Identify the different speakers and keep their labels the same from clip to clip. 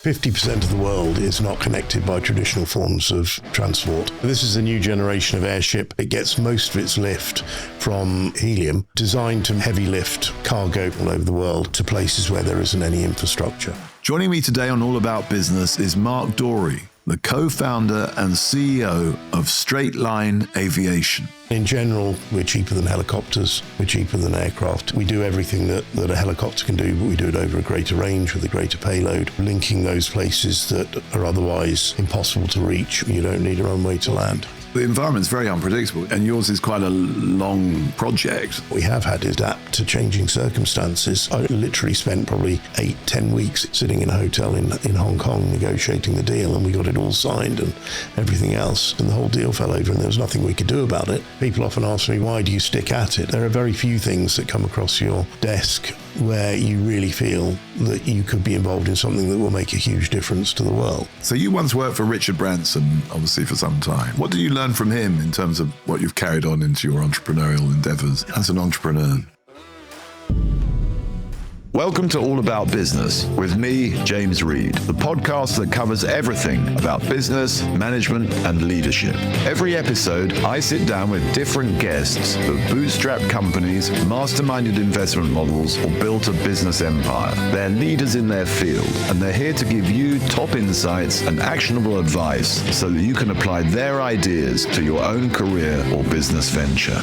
Speaker 1: 50% of the world is not connected by traditional forms of transport. This is a new generation of airship. It gets most of its lift from helium, designed to heavy lift cargo all over the world to places where there isn't any infrastructure.
Speaker 2: Joining me today on All About Business is Mark Dorey, the co-founder and CEO of Straightline Aviation.
Speaker 1: In general, we're cheaper than helicopters, we're cheaper than aircraft. We do everything that a helicopter can do, but we do it over a greater range with a greater payload, linking those places that are otherwise impossible to reach. You don't need a runway to land.
Speaker 2: The environment's very unpredictable, and yours is quite a long project.
Speaker 1: What we have had is adapt to changing circumstances. I literally spent probably 8-10 weeks sitting in a hotel in Hong Kong negotiating the deal, and we got it all signed and everything else, and the whole deal fell over and there was nothing we could do about it. People often ask me, why do you stick at it? There are very few things that come across your desk where you really feel that you could be involved in something that will make a huge difference to the world.
Speaker 2: So you once worked for Richard Branson, obviously, for some time. What did you learn from him in terms of what you've carried on into your entrepreneurial endeavors as an entrepreneur? Welcome to All About Business with me, James Reed, the podcast that covers everything about business, management, and leadership. Every episode, I sit down with different guests who've bootstrapped companies, masterminded investment models, or built a business empire. They're leaders in their field, and they're here to give you top insights and actionable advice so that you can apply their ideas to your own career or business venture.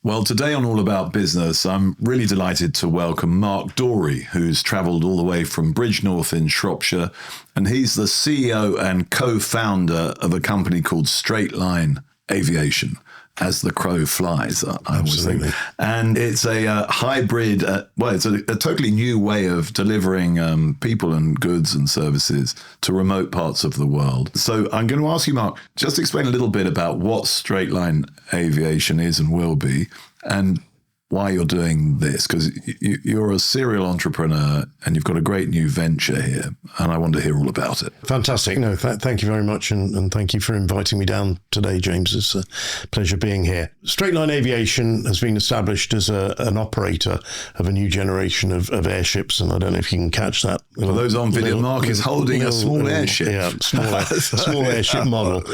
Speaker 2: Well, today on All About Business, I'm really delighted to welcome Mark Dorey, who's travelled all the way from Bridgnorth in Shropshire, and he's the CEO and co-founder of a company called Straightline Aviation, as the crow flies, I always think. And it's a hybrid, it's a totally new way of delivering people and goods and services to remote parts of the world. So I'm going to ask you, Mark, just explain a little bit about what Straightline Aviation is and will be, and why you're doing this, because you're a serial entrepreneur and you've got a great new venture here, and I want to hear all about it.
Speaker 1: Fantastic. No, thank you very much, and thank you for inviting me down today, James. It's a pleasure being here. Straightline Aviation has been established as an operator of a new generation of airships, and I don't know if you can catch that.
Speaker 2: For those on video, Mark is holding a small airship.
Speaker 1: Yeah, small airship model.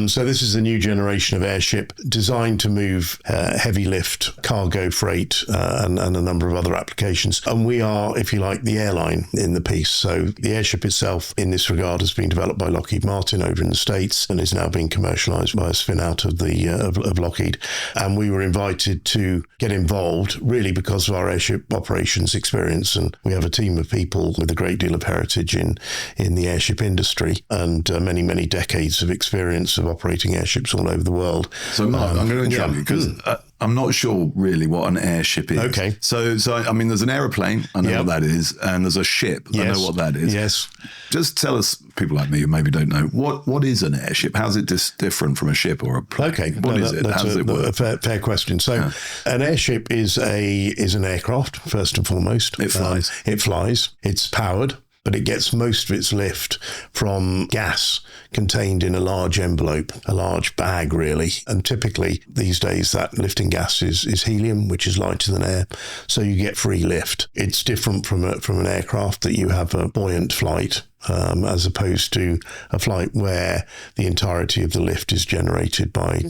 Speaker 1: So this is a new generation of airship designed to move heavy lift cargo freight and a number of other applications. And we are, if you like, the airline in the piece. So the airship itself in this regard has been developed by Lockheed Martin over in the States and is now being commercialised by a spin out of of Lockheed. And we were invited to get involved really because of our airship operations experience. And we have a team of people with a great deal of heritage in the airship industry and many, many decades of experience of operating airships all over the world.
Speaker 2: So Mark, I'm going to interrupt you because I'm not sure really what an airship is.
Speaker 1: Okay.
Speaker 2: So I mean, there's an aeroplane, I know what that is, and there's a ship, I know what that is.
Speaker 1: Yes.
Speaker 2: Just tell us, people like me who maybe don't know, what is an airship? How's it different from a ship or a plane?
Speaker 1: Okay.
Speaker 2: What is it? How does it work?
Speaker 1: A fair question. So an airship is an aircraft, first and foremost.
Speaker 2: It flies.
Speaker 1: It flies. It's powered, but it gets most of its lift from gas contained in a large envelope, a large bag, really. And typically these days that lifting gas is helium, which is lighter than air, so you get free lift. It's different from an aircraft that you have a buoyant flight, as opposed to a flight where the entirety of the lift is generated by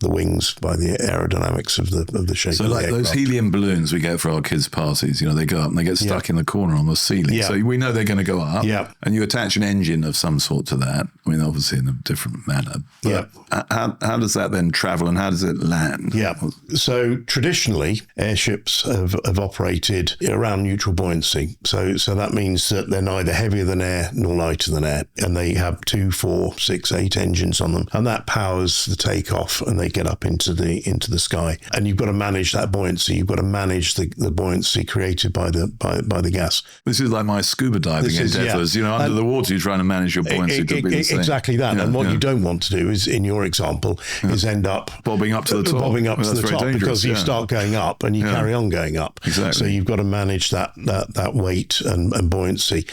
Speaker 1: the wings, by the aerodynamics of the shape
Speaker 2: so
Speaker 1: of the
Speaker 2: like
Speaker 1: aircraft.
Speaker 2: Those helium balloons we get for our kids' parties, they go up and they get stuck in the corner on the ceiling.
Speaker 1: Yeah.
Speaker 2: So we know they're going to go up, and you attach an engine of some sort to that. I mean, obviously in a different manner. But how does that then travel and how does it land?
Speaker 1: Yeah. So traditionally, airships have operated around neutral buoyancy. So that means that they're neither heavier than air nor lighter than air, and they have 2, 4, 6, 8 engines on them, and that powers the takeoff, and they get up into the sky. And you've got to manage that buoyancy. You've got to manage the buoyancy created by the gas.
Speaker 2: This is like my scuba diving endeavours. Under the water, you're trying to manage your buoyancy to be the same.
Speaker 1: Exactly that. And what you don't want to do is, in your example, is end up
Speaker 2: bobbing up to the top.
Speaker 1: Bobbing up to the top because you start going up and you carry on going up.
Speaker 2: Exactly.
Speaker 1: So you've got to manage that weight and buoyancy,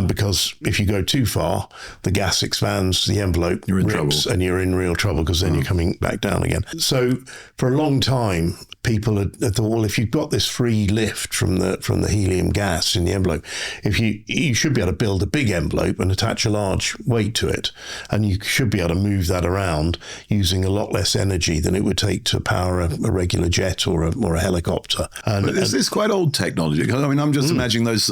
Speaker 1: because if you go too far, the gas expands, the envelope rips, and you're in real trouble because then you're coming back down down again. So for a long time, people had thought, well, if you've got this free lift from the helium gas in the envelope, if you should be able to build a big envelope and attach a large weight to it, and you should be able to move that around using a lot less energy than it would take to power a regular jet or a helicopter.
Speaker 2: But is this quite old technology? Because I mean, I'm just imagining those.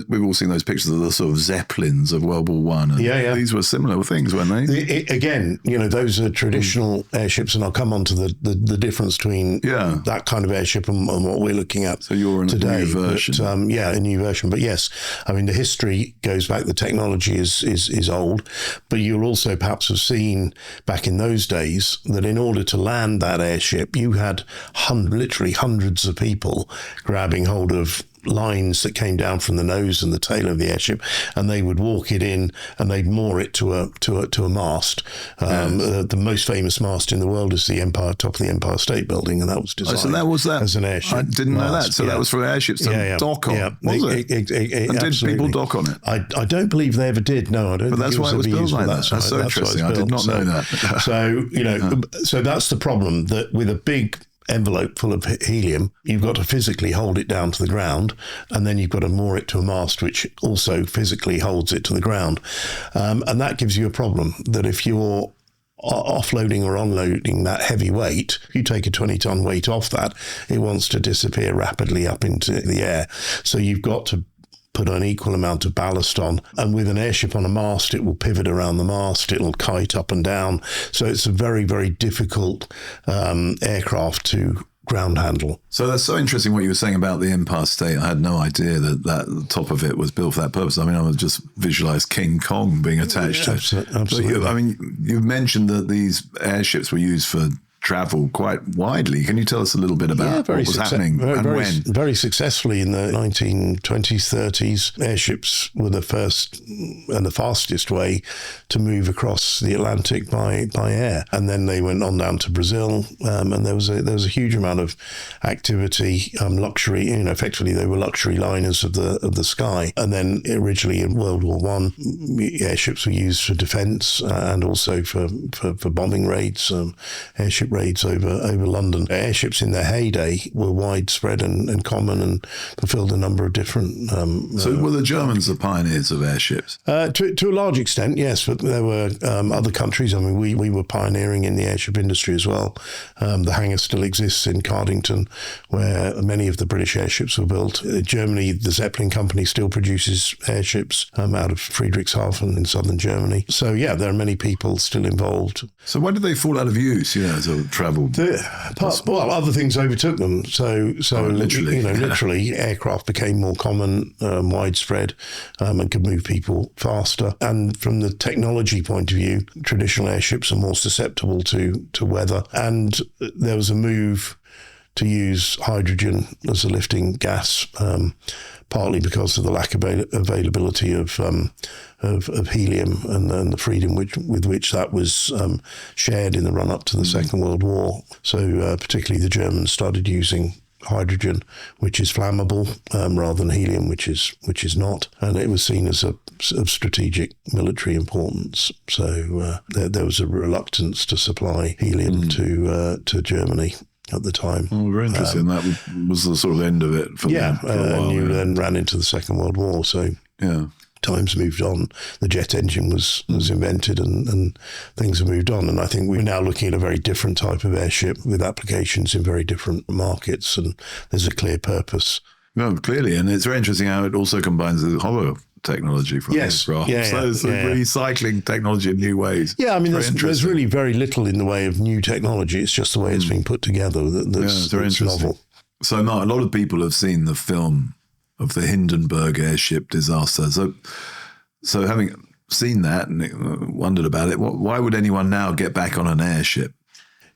Speaker 2: We've all seen those pictures of the sort of Zeppelins of World War One.
Speaker 1: Yeah.
Speaker 2: These were similar things, weren't they?
Speaker 1: Again, those are traditional airships, and I'll come on to the difference between that kind of airship and what we're looking at.
Speaker 2: So you're in
Speaker 1: today.
Speaker 2: A new version.
Speaker 1: But, a new version. But yes, I mean, the history goes back. The technology is old, but you'll also perhaps have seen back in those days that in order to land that airship, you had literally hundreds of people grabbing hold of lines that came down from the nose and the tail of the airship, and they would walk it in and they'd moor it to a mast. The most famous mast in the world is the top of the Empire State Building, and that was designed as an airship.
Speaker 2: I didn't know that. So that was for airships to dock on. Was it?
Speaker 1: And
Speaker 2: did people dock on it?
Speaker 1: I don't believe they ever did. No, I don't.
Speaker 2: But that's why it was built like that. That's so interesting. I did not know that.
Speaker 1: So that's the problem, that with a big envelope full of helium, you've got to physically hold it down to the ground, and then you've got to moor it to a mast which also physically holds it to the ground, and that gives you a problem that if you're offloading or unloading that heavy weight, you take a 20-ton weight off that, it wants to disappear rapidly up into the air. So you've got to put an equal amount of ballast on. And with an airship on a mast, it will pivot around the mast, it'll kite up and down. So it's a very, very difficult aircraft to ground handle.
Speaker 2: So that's so interesting what you were saying about the Empire State. I had no idea that the top of it was built for that purpose. I mean, I would just visualize King Kong being attached to it.
Speaker 1: Absolutely.
Speaker 2: You've mentioned that these airships were used for travel quite widely. Can you tell us a little bit about what was happening and when?
Speaker 1: Very successfully in the 1920s, 30s, airships were the first and the fastest way to move across the Atlantic by air. And then they went on down to Brazil, and there was a huge amount of activity, luxury. Effectively they were luxury liners of the sky. And then originally in World War One, airships were used for defence and also for bombing raids, airship raids over London. Airships in their heyday were widespread and common and fulfilled a number of different...
Speaker 2: So were the Germans the pioneers of airships?
Speaker 1: To a large extent, yes, but there were other countries. I mean, we were pioneering in the airship industry as well. The hangar still exists in Cardington, where many of the British airships were built. Germany, the Zeppelin company still produces airships out of Friedrichshafen in southern Germany. So, yeah, there are many people still involved.
Speaker 2: So why did they fall out of use, as a travel?
Speaker 1: Other things overtook them. So literally, aircraft became more common, widespread, and could move people faster. And from the technology point of view, traditional airships are more susceptible to weather. And there was a move to use hydrogen as a lifting gas, partly because of the lack of availability of helium and the freedom with which that was shared in the run-up to the Second World War. So particularly the Germans started using hydrogen, which is flammable, rather than helium, which is not, and it was seen as of strategic military importance. So there was a reluctance to supply helium to Germany at the time.
Speaker 2: Oh, very interesting. That was the sort of end of it for them for a while.
Speaker 1: And you then ran into the Second World War. So times moved on. The jet engine was invented and things have moved on. And I think we're now looking at a very different type of airship with applications in very different markets, and there's a clear purpose.
Speaker 2: No, clearly. And it's very interesting how it also combines the hollow technology from aircraft. So it's recycling technology in new ways.
Speaker 1: Yeah, I mean, there's really very little in the way of new technology. It's just the way it's being put together that's novel.
Speaker 2: So, Mark, a lot of people have seen the film of the Hindenburg airship disaster. So having seen that and wondered about it, why would anyone now get back on an airship?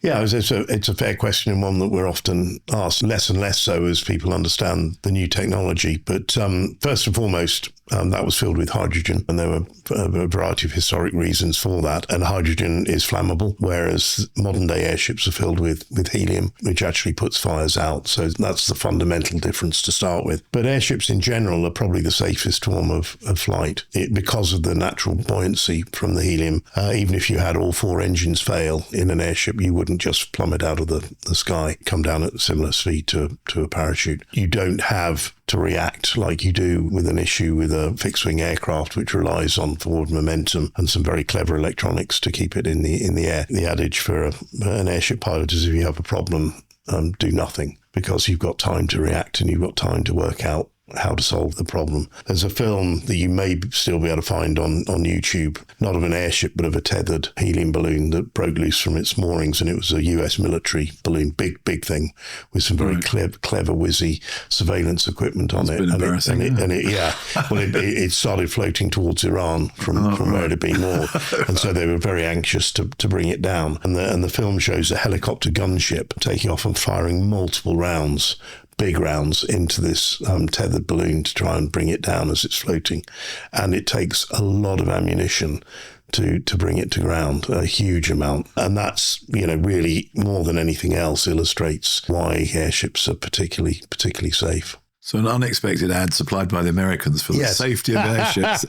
Speaker 1: Yeah, it's a fair question, and one that we're often asked, less and less so as people understand the new technology. But first and foremost, That was filled with hydrogen, and there were a variety of historic reasons for that. And hydrogen is flammable, whereas modern-day airships are filled with helium, which actually puts fires out. So that's the fundamental difference to start with. But airships in general are probably the safest form of flight because of the natural buoyancy from the helium. Even if you had all 4 engines fail in an airship, you wouldn't just plummet out of the sky, come down at similar speed to a parachute. You don't have to react like you do with an issue with a fixed-wing aircraft, which relies on forward momentum and some very clever electronics to keep it in the air. The adage for an airship pilot is if you have a problem, do nothing, because you've got time to react and you've got time to work out how to solve the problem. There's a film that you may still be able to find on YouTube, not of an airship, but of a tethered helium balloon that broke loose from its moorings, and it was a US military balloon, big thing, with some very clever whizzy surveillance equipment on it. It started floating towards Iran from where it had been moored, and so they were very anxious to bring it down. And the film shows a helicopter gunship taking off and firing multiple rounds, big rounds, into this tethered balloon to try and bring it down as it's floating. And it takes a lot of ammunition to bring it to ground, a huge amount. And that's, really more than anything else illustrates why airships are particularly safe.
Speaker 2: So an unexpected ad supplied by the Americans for the safety of airships,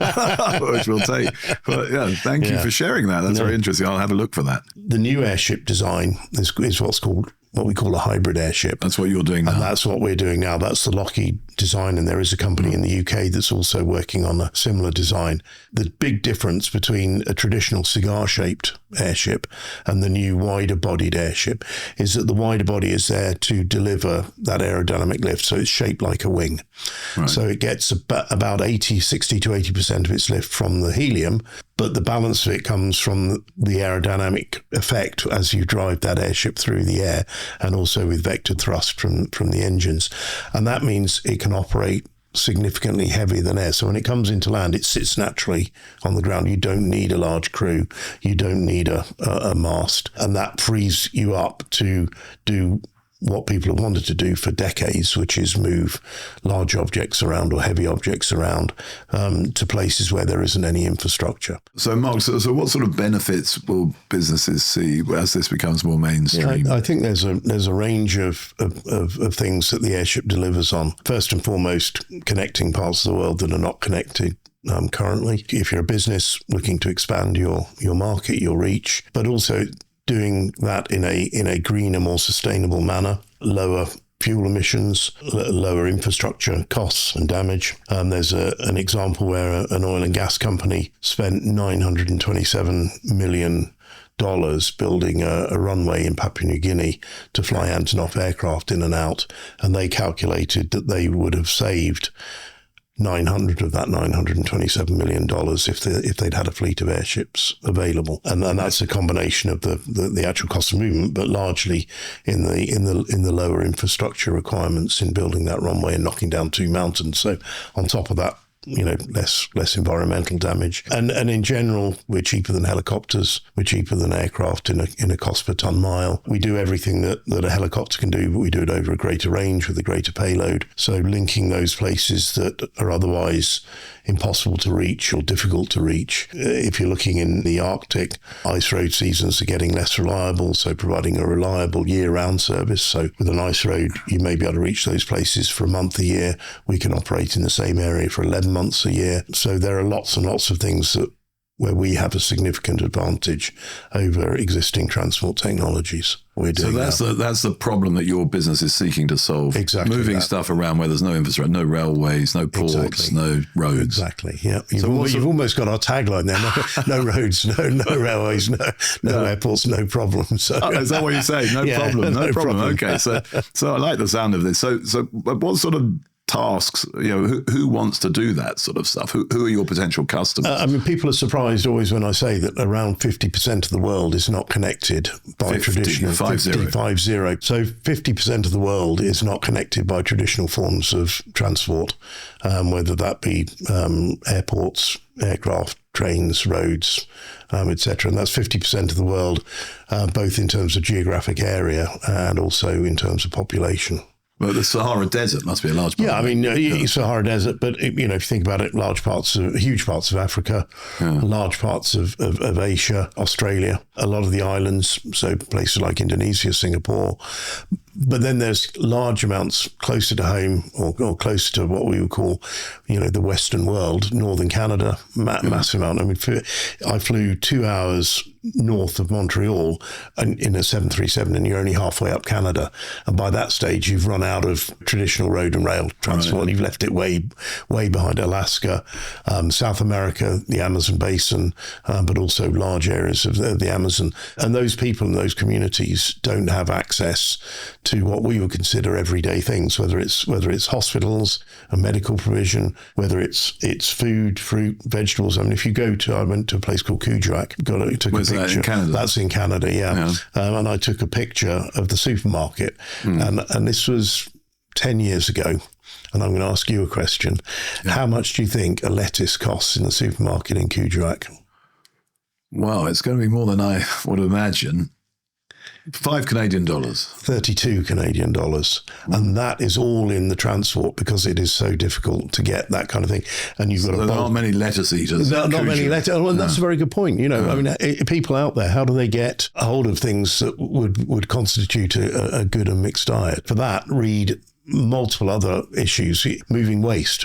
Speaker 2: which we'll take. But thank you for sharing that. That's very interesting. I'll have a look for that. The
Speaker 1: new airship design is what we call a hybrid airship.
Speaker 2: That's what you're doing now.
Speaker 1: And that's what we're doing now. That's the Lockheed design, and there is a company in the UK that's also working on a similar design. The big difference between a traditional cigar-shaped airship and the new wider-bodied airship is that the wider body is there to deliver that aerodynamic lift, so it's shaped like a wing. Right. So it gets about 60 to 80% of its lift from the helium, but the balance of it comes from the aerodynamic effect as you drive that airship through the air, and also with vector thrust from the engines. And that means it can operate significantly heavier than air. So when it comes into land, it sits naturally on the ground. You don't need a large crew. You don't need a mast. And that frees you up to do what people have wanted to do for decades, which is move large objects around or heavy objects around to places where there isn't any infrastructure.
Speaker 2: So, Mark, so what sort of benefits will businesses see as this becomes more mainstream?
Speaker 1: Yeah, I think there's a range of things that the airship delivers on. First and foremost, connecting parts of the world that are not connected currently. If you're a business looking to expand your market, your reach, but also doing that in a greener, more sustainable manner, lower fuel emissions, lower infrastructure costs and damage. There's an example where an oil and gas company spent $927 million building a runway in Papua New Guinea to fly Antonov aircraft in and out, and they calculated that they would have saved 900 of that $927 million if they'd had a fleet of airships available, and that's a combination of the actual cost of movement, but largely in the lower infrastructure requirements in building that runway and knocking down 2 mountains. So on top of that, less environmental damage, and in general, we're cheaper than helicopters. We're cheaper than aircraft in a cost per ton mile. We do everything that a helicopter can do, but we do it over a greater range with a greater payload. So linking those places that are otherwise impossible to reach or difficult to reach. If you're looking in the Arctic, ice road seasons are getting less reliable, so providing a reliable year-round service. So with an ice road, you may be able to reach those places for a month a year. We can operate in the same area for 11 months a year. So there are lots and lots of things where we have a significant advantage over existing transport technologies.
Speaker 2: So that's the problem that your business is seeking to solve.
Speaker 1: Exactly.
Speaker 2: Moving stuff around where there's no infrastructure, no railways, no ports, no roads.
Speaker 1: Exactly. Yeah. You've almost got our tagline there. No roads, no railways, no airports, no problem. So
Speaker 2: is that what you say? No problem. No problem. Okay. So I like the sound of this. So what sort of tasks, who wants to do that sort of stuff? Who are your potential customers?
Speaker 1: People are surprised always when I say that around 50% of the world is not connected by traditional 50. So 50% of the world is not connected by traditional forms of transport, whether that be airports, aircraft, trains, roads, etc. And that's 50% of the world, both in terms of geographic area and also in terms of population.
Speaker 2: Well, the Sahara Desert must be a large part.
Speaker 1: Yeah, I mean, Sahara Desert, but if you think about it, huge parts of Africa, large parts of Asia, Australia, a lot of the islands, so places like Indonesia, Singapore. But then there's large amounts closer to home or closer to what we would call, the Western world, northern Canada, massive amount. I mean, I flew 2 hours north of Montreal in a 737 and you're only halfway up Canada. And by that stage, you've run out of traditional road and rail transport. Right. You've left it way behind Alaska, South America, the Amazon basin, but also large areas of the Amazon. And those people in those communities don't have access to what we would consider everyday things, whether it's hospitals and medical provision, whether it's food, fruit, vegetables. I mean, I went to a place called Kuujjuaq, took a picture.
Speaker 2: That in Canada?
Speaker 1: That's in Canada, yeah. And I took a picture of the supermarket, and this was 10 years ago. And I'm going to ask you a question. Yeah. How much do you think a lettuce costs in the supermarket in Kuujjuaq?
Speaker 2: Well, it's going to be more than I would imagine. $5 Canadian.
Speaker 1: 32 Canadian dollars. And that is all in the transport because it is so difficult to get that kind of thing. And you've got
Speaker 2: there aren't many lettuce eaters.
Speaker 1: Not many lettuce. Well, that's a very good point. I mean, people out there, how do they get a hold of things that would constitute a good and mixed diet? For that, read multiple other issues, moving waste.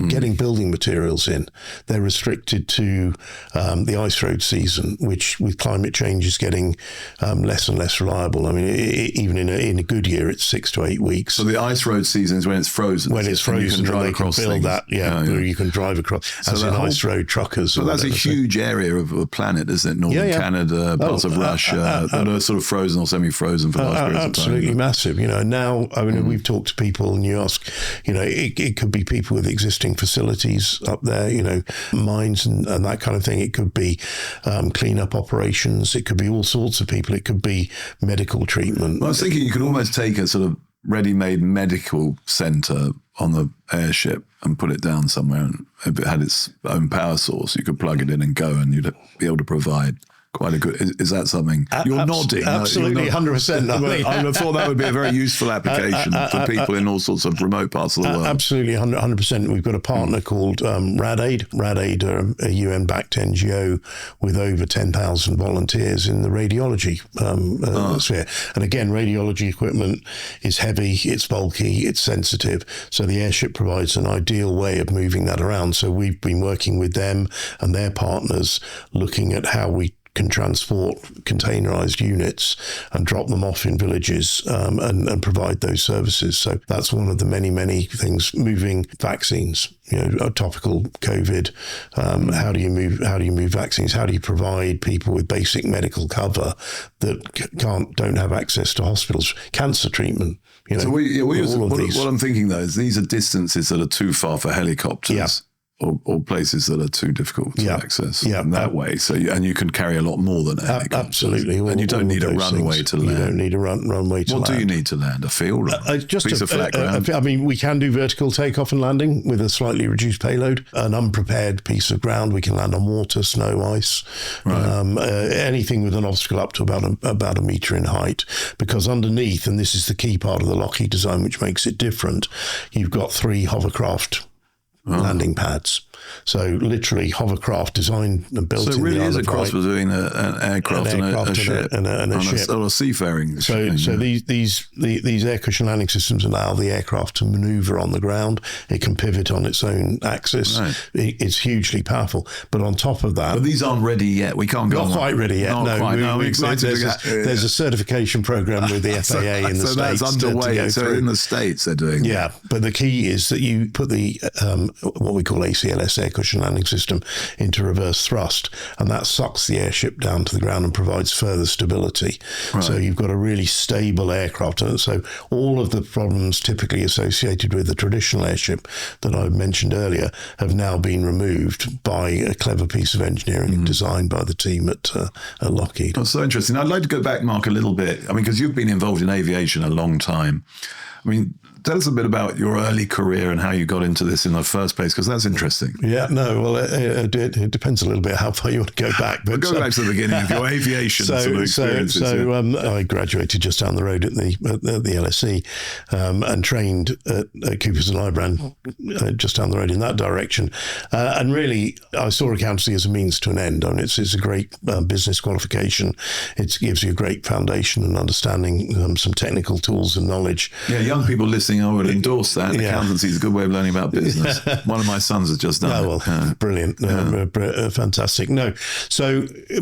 Speaker 1: Getting building materials in. They're restricted to the ice road season, which with climate change is getting less and less reliable. I mean, even in a good year, it's 6 to 8 weeks.
Speaker 2: So the ice road season is when it's frozen.
Speaker 1: When it's frozen,
Speaker 2: you can drive across
Speaker 1: build
Speaker 2: things.
Speaker 1: That, you can drive across. So as in ice road truckers.
Speaker 2: So that's a huge area of the planet, isn't it? Northern Canada, parts of Russia, that are sort of frozen or semi-frozen for large periods of time.
Speaker 1: Absolutely massive. Now, I mean, we've talked to people and you ask, it could be people with existing facilities up there, mines and that kind of thing. It could be cleanup operations. It could be all sorts of people. It could be medical treatment.
Speaker 2: Well, I was thinking you could almost take a sort of ready-made medical centre on the airship and put it down somewhere. And if it had its own power source, you could plug it in and go and you'd be able to provide quite a good. Is that something you're nodding?
Speaker 1: Absolutely, 100%.
Speaker 2: I thought that would be a very useful application for people in all sorts of remote parts of the world.
Speaker 1: Absolutely, 100%. We've got a partner called RADAID. RADAID are a UN-backed NGO with over 10,000 volunteers in the radiology sphere. And again, radiology equipment is heavy, it's bulky, it's sensitive. So the airship provides an ideal way of moving that around. So we've been working with them and their partners, looking at how we can transport containerized units and drop them off in villages and provide those services. So that's one of the many, many things. Moving vaccines, topical COVID. How do you move vaccines? How do you provide people with basic medical cover that don't have access to hospitals? Cancer treatment.
Speaker 2: So what I'm thinking though is these are distances that are too far for helicopters.
Speaker 1: Yeah.
Speaker 2: Or places that are too difficult to access in that way. So, and you can carry a lot more than a helicopter.
Speaker 1: Absolutely.
Speaker 2: And you don't need a runway to land.
Speaker 1: You don't need a runway to land.
Speaker 2: What do you need to land? A field?
Speaker 1: Just
Speaker 2: piece of flat ground?
Speaker 1: I mean, we can do vertical takeoff and landing with a slightly reduced payload. An unprepared piece of ground, we can land on water, snow, ice, anything with an obstacle up to about a metre in height. Because underneath, and this is the key part of the Lockheed design, which makes it different, you've got 3 hovercraft landing pads. So literally hovercraft designed and built in the Isle of Wight.
Speaker 2: So it really is a cross between an aircraft and a ship.
Speaker 1: And a ship.
Speaker 2: Or a seafaring
Speaker 1: ship. So these air cushion landing systems allow the aircraft to manoeuvre on the ground. It can pivot on its own axis. Right. It's hugely powerful. But on top of that...
Speaker 2: But these aren't ready yet. We can't go on.
Speaker 1: Not quite ready yet. There's a certification program with the FAA in the States.
Speaker 2: So that's underway. So in the States they're doing that.
Speaker 1: Yeah. But the key is that you put the what we call ACLS, air cushion landing system, into reverse thrust, and that sucks the airship down to the ground and provides further stability. Right. So you've got a really stable aircraft. And so all of the problems typically associated with the traditional airship that I mentioned earlier have now been removed by a clever piece of engineering designed by the team at Lockheed.
Speaker 2: That's so interesting. I'd like to go back, Mark, a little bit. I mean, because you've been involved in aviation a long time. I mean, tell us a bit about your early career and how you got into this in the first place, because that's interesting.
Speaker 1: Yeah, no, well, it depends a little bit how far you want to go back. But
Speaker 2: go back to the beginning of your aviation experiences.
Speaker 1: I graduated just down the road at the LSE and trained at Coopers and Lybrand just down the road in that direction. And really, I saw accountancy as a means to an end. I mean, it's a great business qualification. It gives you a great foundation and understanding, some technical tools and knowledge.
Speaker 2: Yeah, young people listening, I would endorse that.
Speaker 1: Yeah.
Speaker 2: Accountancy is a good way of learning about business. One of my sons has just done it.
Speaker 1: Brilliant. Fantastic. No,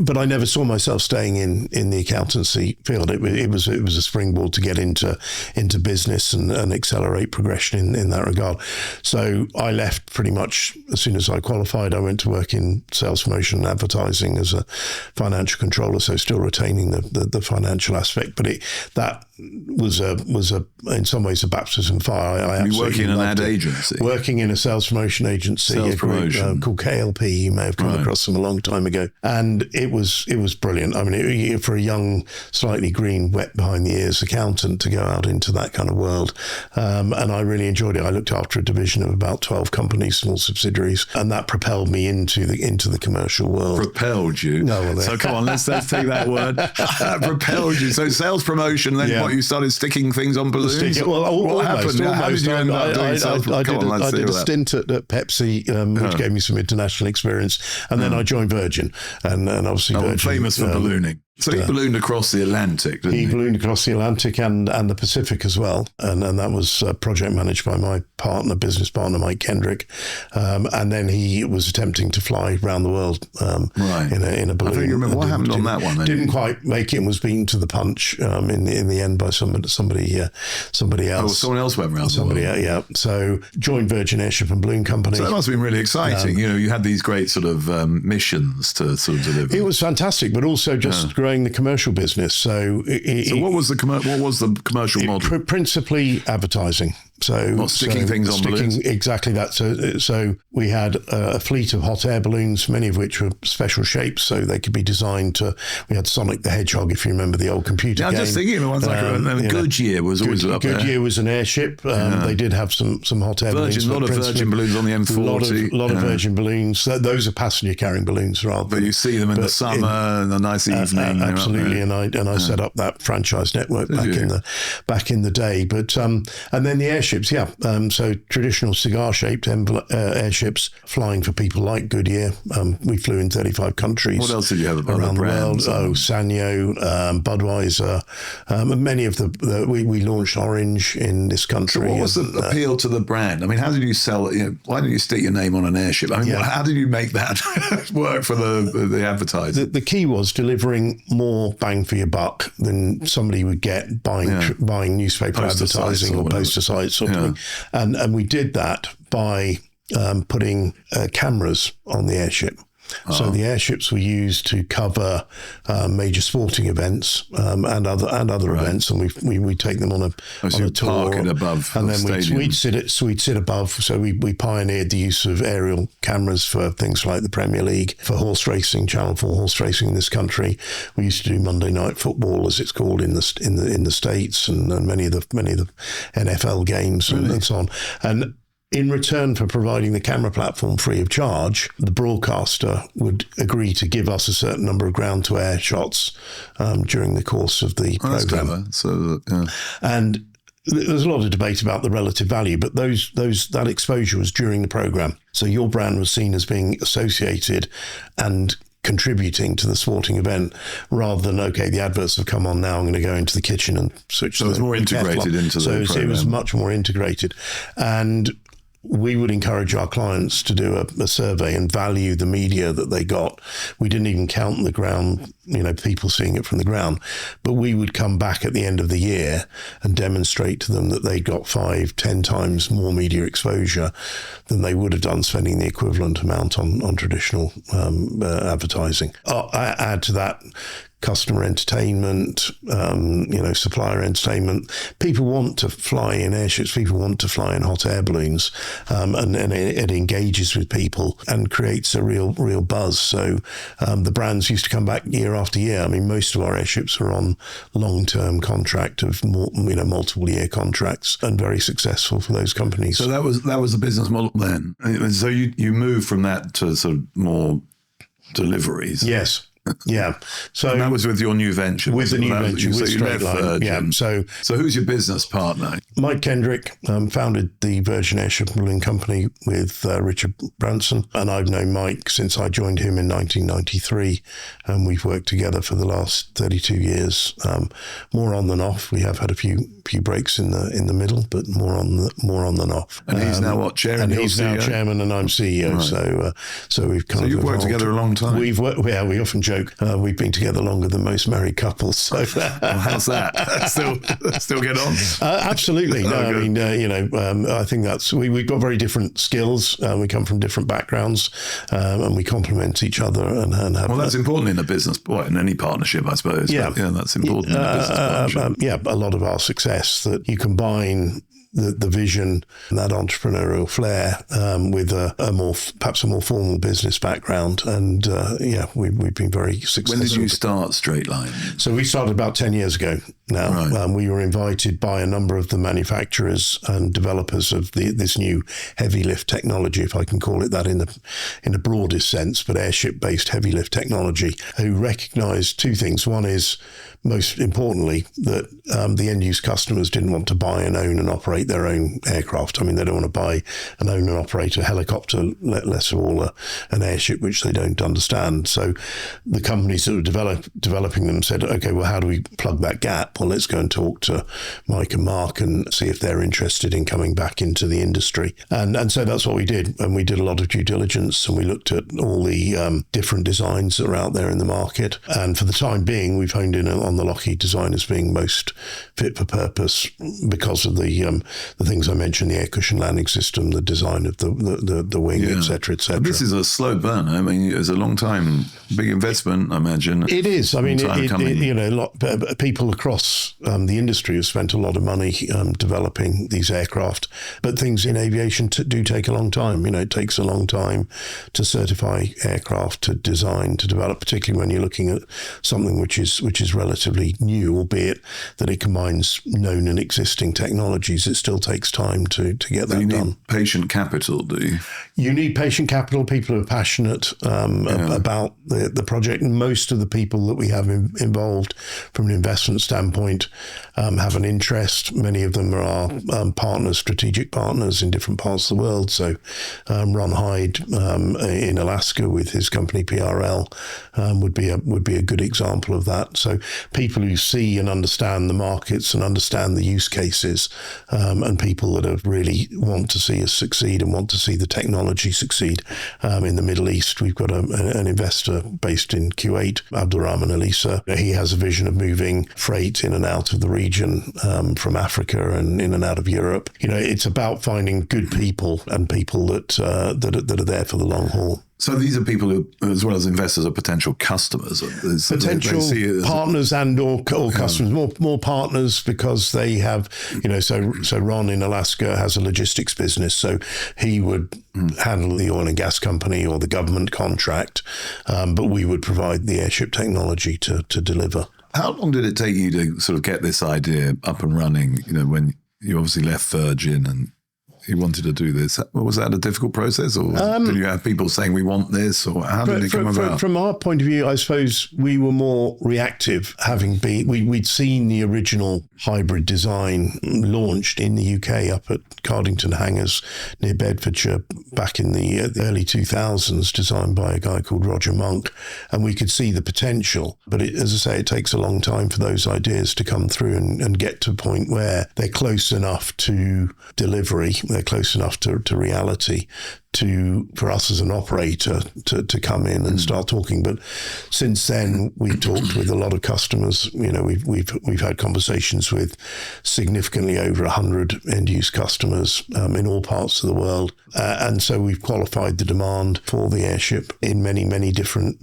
Speaker 1: but I never saw myself staying in the accountancy field. It was a springboard to get into business and accelerate progression in that regard. So I left pretty much as soon as I qualified. I went to work in sales, promotion and advertising as a financial controller, so still retaining the financial aspect. But that was in some ways a baptism of fire. I
Speaker 2: absolutely working in an ad agency,
Speaker 1: working in a sales promotion agency, called KLP. You may have come across them a long time ago, and it was brilliant. I mean, for a young, slightly green, wet behind the ears accountant to go out into that kind of world, and I really enjoyed it. I looked after a division of about 12 companies, small subsidiaries, and that propelled me into the commercial world.
Speaker 2: Propelled you?
Speaker 1: No, well,
Speaker 2: so come on, let's take that word. Propelled you. So sales promotion. Then what, you started sticking things on balloons? What happened? How did you end up doing sales?
Speaker 1: I did a stint at Pepsi, which gave me some international experience, and then I joined Virgin, and obviously Virgin,
Speaker 2: famous for ballooning. So he ballooned across the Atlantic, didn't he?
Speaker 1: He ballooned across the Atlantic and the Pacific as well. And that was project managed by my business partner, Mike Kendrick. And then he was attempting to fly around the world in a balloon.
Speaker 2: I think you remember what happened on that one.
Speaker 1: Didn't quite make it and was beaten to the punch in the end by somebody else.
Speaker 2: Oh, someone else went around
Speaker 1: the world. Yeah. So joined Virgin Airship and Balloon Company.
Speaker 2: So that must have been really exciting. You had these great sort of missions to sort of deliver.
Speaker 1: It was fantastic, but also just growing the commercial business. So
Speaker 2: what was the commercial model?
Speaker 1: Principally advertising. So
Speaker 2: sticking things on balloons?
Speaker 1: Exactly that. So we had a fleet of hot air balloons, many of which were special shapes, so they could be designed to. We had Sonic the Hedgehog, if you remember the old computer game.
Speaker 2: I'm just thinking of ones like Goodyear was always up there.
Speaker 1: Goodyear was an airship. They did have some hot air balloons.
Speaker 2: A lot of Virgin balloons on the M40.
Speaker 1: A lot of Virgin balloons. Those are passenger carrying balloons rather.
Speaker 2: But you see them in the summer and a nice evening.
Speaker 1: Absolutely, and I set up that franchise network back in the day. But and then the airships, so traditional cigar-shaped airships flying for people like Goodyear. We flew in 35 countries.
Speaker 2: What else did you have
Speaker 1: around the world? Sanyo, Budweiser, many of we launched Orange in this country.
Speaker 2: So what was the appeal to the brand? I mean, how did you sell it? Why didn't you stick your name on an airship? I mean, how did you make that work for the advertising?
Speaker 1: The key was delivering more bang for your buck than somebody would get buying newspaper
Speaker 2: poster
Speaker 1: advertising or poster sites or something. And we did that by putting cameras on the airship. So the airships were used to cover major sporting events and other events, and we take them on a tour.
Speaker 2: Park above,
Speaker 1: and then we'd sit above. So we pioneered the use of aerial cameras for things like the Premier League, for horse racing, Channel 4 horse racing in this country. We used to do Monday Night Football, as it's called in the States, and many of the NFL games and so on. And in return for providing the camera platform free of charge, the broadcaster would agree to give us a certain number of ground-to-air shots during the course of the programme. And there's a lot of debate about the relative value, but that exposure was during the programme. So your brand was seen as being associated and contributing to the sporting event, rather than, the adverts have come on now, I'm going to go into the kitchen and switch.
Speaker 2: So it was more integrated into the program. So
Speaker 1: it was much more integrated. And we would encourage our clients to do a survey and value the media that they got. We didn't even count the ground, people seeing it from the ground, but we would come back at the end of the year and demonstrate to them that they got 5-10 times more media exposure than they would have done spending the equivalent amount on traditional advertising. Add to that customer entertainment, supplier entertainment. People want to fly in airships. People want to fly in hot air balloons, and it engages with people and creates a real buzz. So the brands used to come back year year after year. I mean, most of our airships are on long-term contract of multiple year contracts, and very successful for those companies.
Speaker 2: So that was the business model then. So you moved from that to sort of more deliveries.
Speaker 1: Yes. Yeah. So
Speaker 2: and that was with your new venture.
Speaker 1: With the new venture, with
Speaker 2: Straightline.
Speaker 1: Yeah.
Speaker 2: So who's your business partner?
Speaker 1: Mike Kendrick founded the Virgin Airship Company with Richard Branson, and I've known Mike since I joined him in 1993, and we've worked together for the last 32 years, more on than off. We have had a few breaks in the middle, but more on than off.
Speaker 2: And he's now what, chairman?
Speaker 1: And he's now chairman, and I'm CEO. Right. So we've kind of
Speaker 2: you've worked together a long time.
Speaker 1: We often joke we've been together longer than most married couples. So
Speaker 2: well, how's that? Still get on?
Speaker 1: Absolutely. No, I mean, I think that's we've got very different skills. We come from different backgrounds, and we complement each other and have.
Speaker 2: Well, that's important in a business, in any partnership, I suppose.
Speaker 1: Yeah,
Speaker 2: that's important in a business partnership.
Speaker 1: A lot of our success that you combine the vision and that entrepreneurial flair with perhaps a more formal business background, and we've been very successful.
Speaker 2: When did you start Straightline?
Speaker 1: So we started about 10 years ago now.
Speaker 2: Right.
Speaker 1: We were invited by a number of the manufacturers and developers of this new heavy lift technology, if I can call it that in the broadest sense, but airship based heavy lift technology, who recognised two things. One is, most importantly, that the end use customers didn't want to buy and own and operate their own aircraft. I mean, they don't want to buy and own and operate a helicopter, less of all an airship, which they don't understand. So the companies that were developing them said, okay, well, how do we plug that gap? Well, let's go and talk to Mike and Mark and see if they're interested in coming back into the industry. And so that's what we did. And we did a lot of due diligence, and we looked at all the different designs that are out there in the market. And for the time being, we've honed in on the Lockheed design as being most fit for purpose because of the things I mentioned, the air cushion landing system, the design of the wing, et cetera, et cetera.
Speaker 2: But this is a slow burner. I mean, it's a long time, big investment, I imagine.
Speaker 1: It is. I mean, people across the industry have spent a lot of money developing these aircraft, but things in aviation do take a long time. It takes a long time to certify aircraft, to design, to develop, particularly when you're looking at something which is relatively new, albeit that it combines known and existing technologies. It still takes time to get that done.
Speaker 2: You need patient capital, do you?
Speaker 1: You need patient capital, people who are passionate about the project. And most of the people that we have involved from an investment standpoint have an interest. Many of them are partners, strategic partners in different parts of the world. So Ron Hyde in Alaska with his company PRL would be a good example of that. So people who see and understand the markets and understand the use cases, and people that really want to see us succeed and want to see the technology succeed. In the Middle East, we've got an investor based in Kuwait, Abdurrahman Alisa. He has a vision of moving freight in and out of the region from Africa and in and out of Europe. It's about finding good people and people that are there for the long haul.
Speaker 2: So these are people who, as well as investors, are potential customers.
Speaker 1: Potential partners and or customers. More partners because they have, so Ron in Alaska has a logistics business. So he would handle the oil and gas company or the government contract, but we would provide the airship technology to deliver.
Speaker 2: How long did it take you to sort of get this idea up and running, when you obviously left Virgin and you wanted to do this? Was that a difficult process, or did you have people saying we want this, or how did it come about?
Speaker 1: From our point of view, I suppose we were more reactive, having been we'd seen the original hybrid design launched in the UK up at Cardington Hangars near Bedfordshire back in the early 2000s, designed by a guy called Roger Monk, and we could see the potential. But as I say, it takes a long time for those ideas to come through and get to a point where they're close enough to delivery. They're close enough to reality for us as an operator to come in and start talking. But since then, we've talked with a lot of customers. We've had conversations with significantly over 100 end use customers in all parts of the world, and so we've qualified the demand for the airship in many different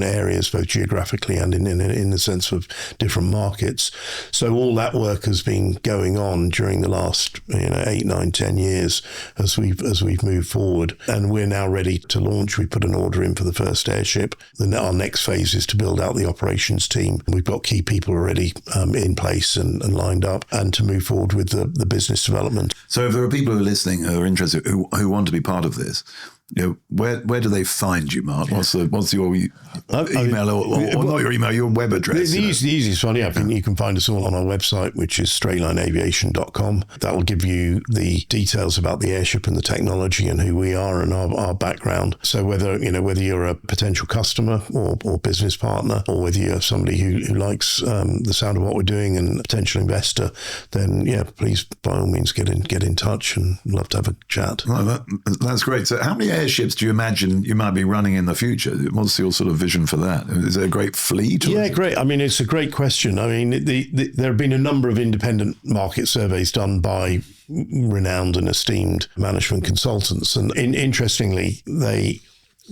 Speaker 1: areas, both geographically and in the sense of different markets. So all that work has been going on during the last 8, 9, 10 years as we've moved forward. 500. And we're now ready to launch. We put an order in for the first Airship. Then our next phase is to build out the operations team. We've got key people already in place and lined up, and to move forward with the business development.
Speaker 2: So if there are people who are listening who are interested, who want to be part of this, where do they find you, Mark? What's your email or not your email, your web address?
Speaker 1: The easiest one, you can find us all on our website, which is straightlineaviation.com. That will give you the details about the Airship and the technology and who we are and our background. So whether you're a potential customer or business partner, or whether you're somebody who likes the sound of what we're doing and a potential investor, then please by all means get in touch, and love to have a chat.
Speaker 2: Well, that's great. So how many airships do you imagine you might be running in the future? What's your sort of vision for that? Is there a great fleet?
Speaker 1: Yeah, great. I mean, it's a great question. I mean, there have been a number of independent market surveys done by renowned and esteemed management consultants. And interestingly,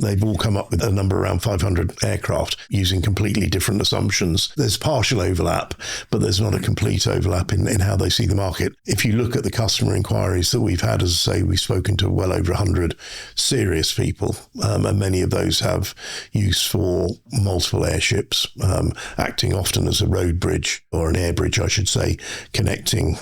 Speaker 1: they've all come up with a number around 500 aircraft using completely different assumptions. There's partial overlap, but there's not a complete overlap in how they see the market. If you look at the customer inquiries that we've had, as I say, we've spoken to well over 100 serious people, and many of those have use for multiple airships, acting often as a road bridge, or an air bridge, I should say, connecting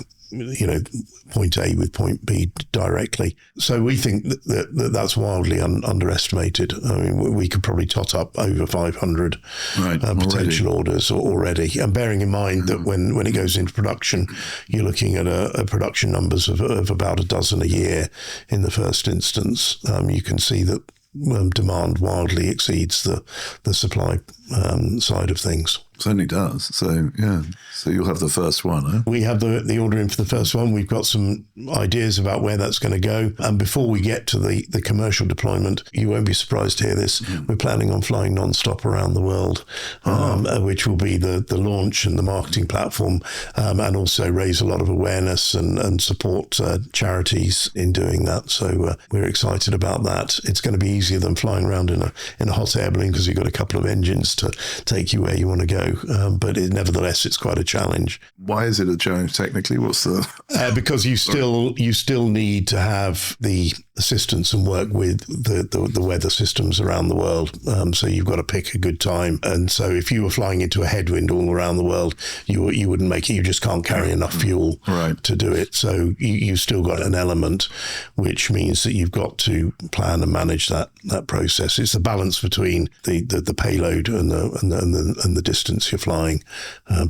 Speaker 1: point A with point B directly. So we think that's wildly underestimated. I mean, we could probably tot up over 500 potential orders already. And bearing in mind that when it goes into production, you're looking at a production numbers of about a dozen a year in the first instance. You can see that demand wildly exceeds the supply side of things.
Speaker 2: Certainly does. So, so you'll have the first one, huh?
Speaker 1: We have the order in for the first one. We've got some ideas about where that's going to go. And before we get to the commercial deployment, you won't be surprised to hear this, we're planning on flying non-stop around the world, which will be the launch and the marketing platform, and also raise a lot of awareness and support charities in doing that. So we're excited about that. It's going to be easier than flying around in a hot air balloon, because you've got a couple of engines to take you where you want to go. But nevertheless, it's quite a challenge.
Speaker 2: Why is it a challenge technically? What's the...
Speaker 1: because you still need to have the assistance and work with the weather systems around the world. So you've got to pick a good time. And so if you were flying into a headwind all around the world, you wouldn't make it. You just can't carry enough fuel to do it. So you've still got an element, which means that you've got to plan and manage that process. It's the balance between the payload and the distance you're flying,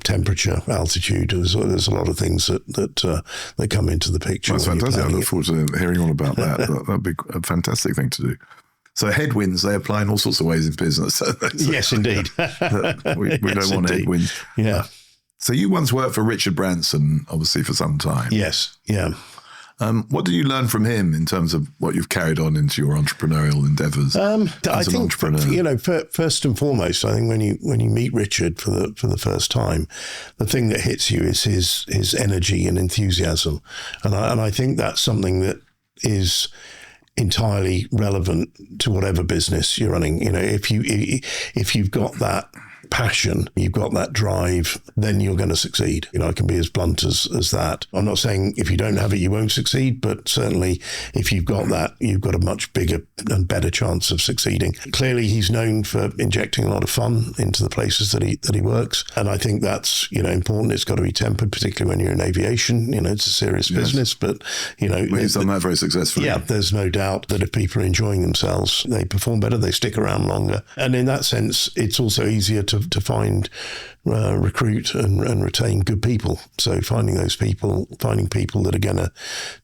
Speaker 1: temperature, altitude. There's a lot of things that come into the picture.
Speaker 2: That's fantastic. I look forward to hearing all about that. That'd be a fantastic thing to do. So headwinds, they apply in all sorts of ways in business.
Speaker 1: Yes, indeed.
Speaker 2: we don't want headwinds.
Speaker 1: Yeah.
Speaker 2: So you once worked for Richard Branson, obviously, for some time.
Speaker 1: Yes. Yeah.
Speaker 2: What did you learn from him in terms of what you've carried on into your entrepreneurial endeavours?
Speaker 1: I think, first and foremost, I think when you meet Richard for the first time, the thing that hits you is his energy and enthusiasm, and I think that's something that is entirely relevant to whatever business you're running. If you've got that passion, you've got that drive, then you're going to succeed. I can be as blunt as that. I'm not saying if you don't have it, you won't succeed, but certainly if you've got that, you've got a much bigger and better chance of succeeding. Clearly, he's known for injecting a lot of fun into the places that he works. And I think that's, important. It's got to be tempered, particularly when you're in aviation. It's a serious business, but,
Speaker 2: he's done that very successfully.
Speaker 1: Yeah, there's no doubt that if people are enjoying themselves, they perform better, they stick around longer. And in that sense, it's also easier to find, recruit and retain good people. So finding people that are going to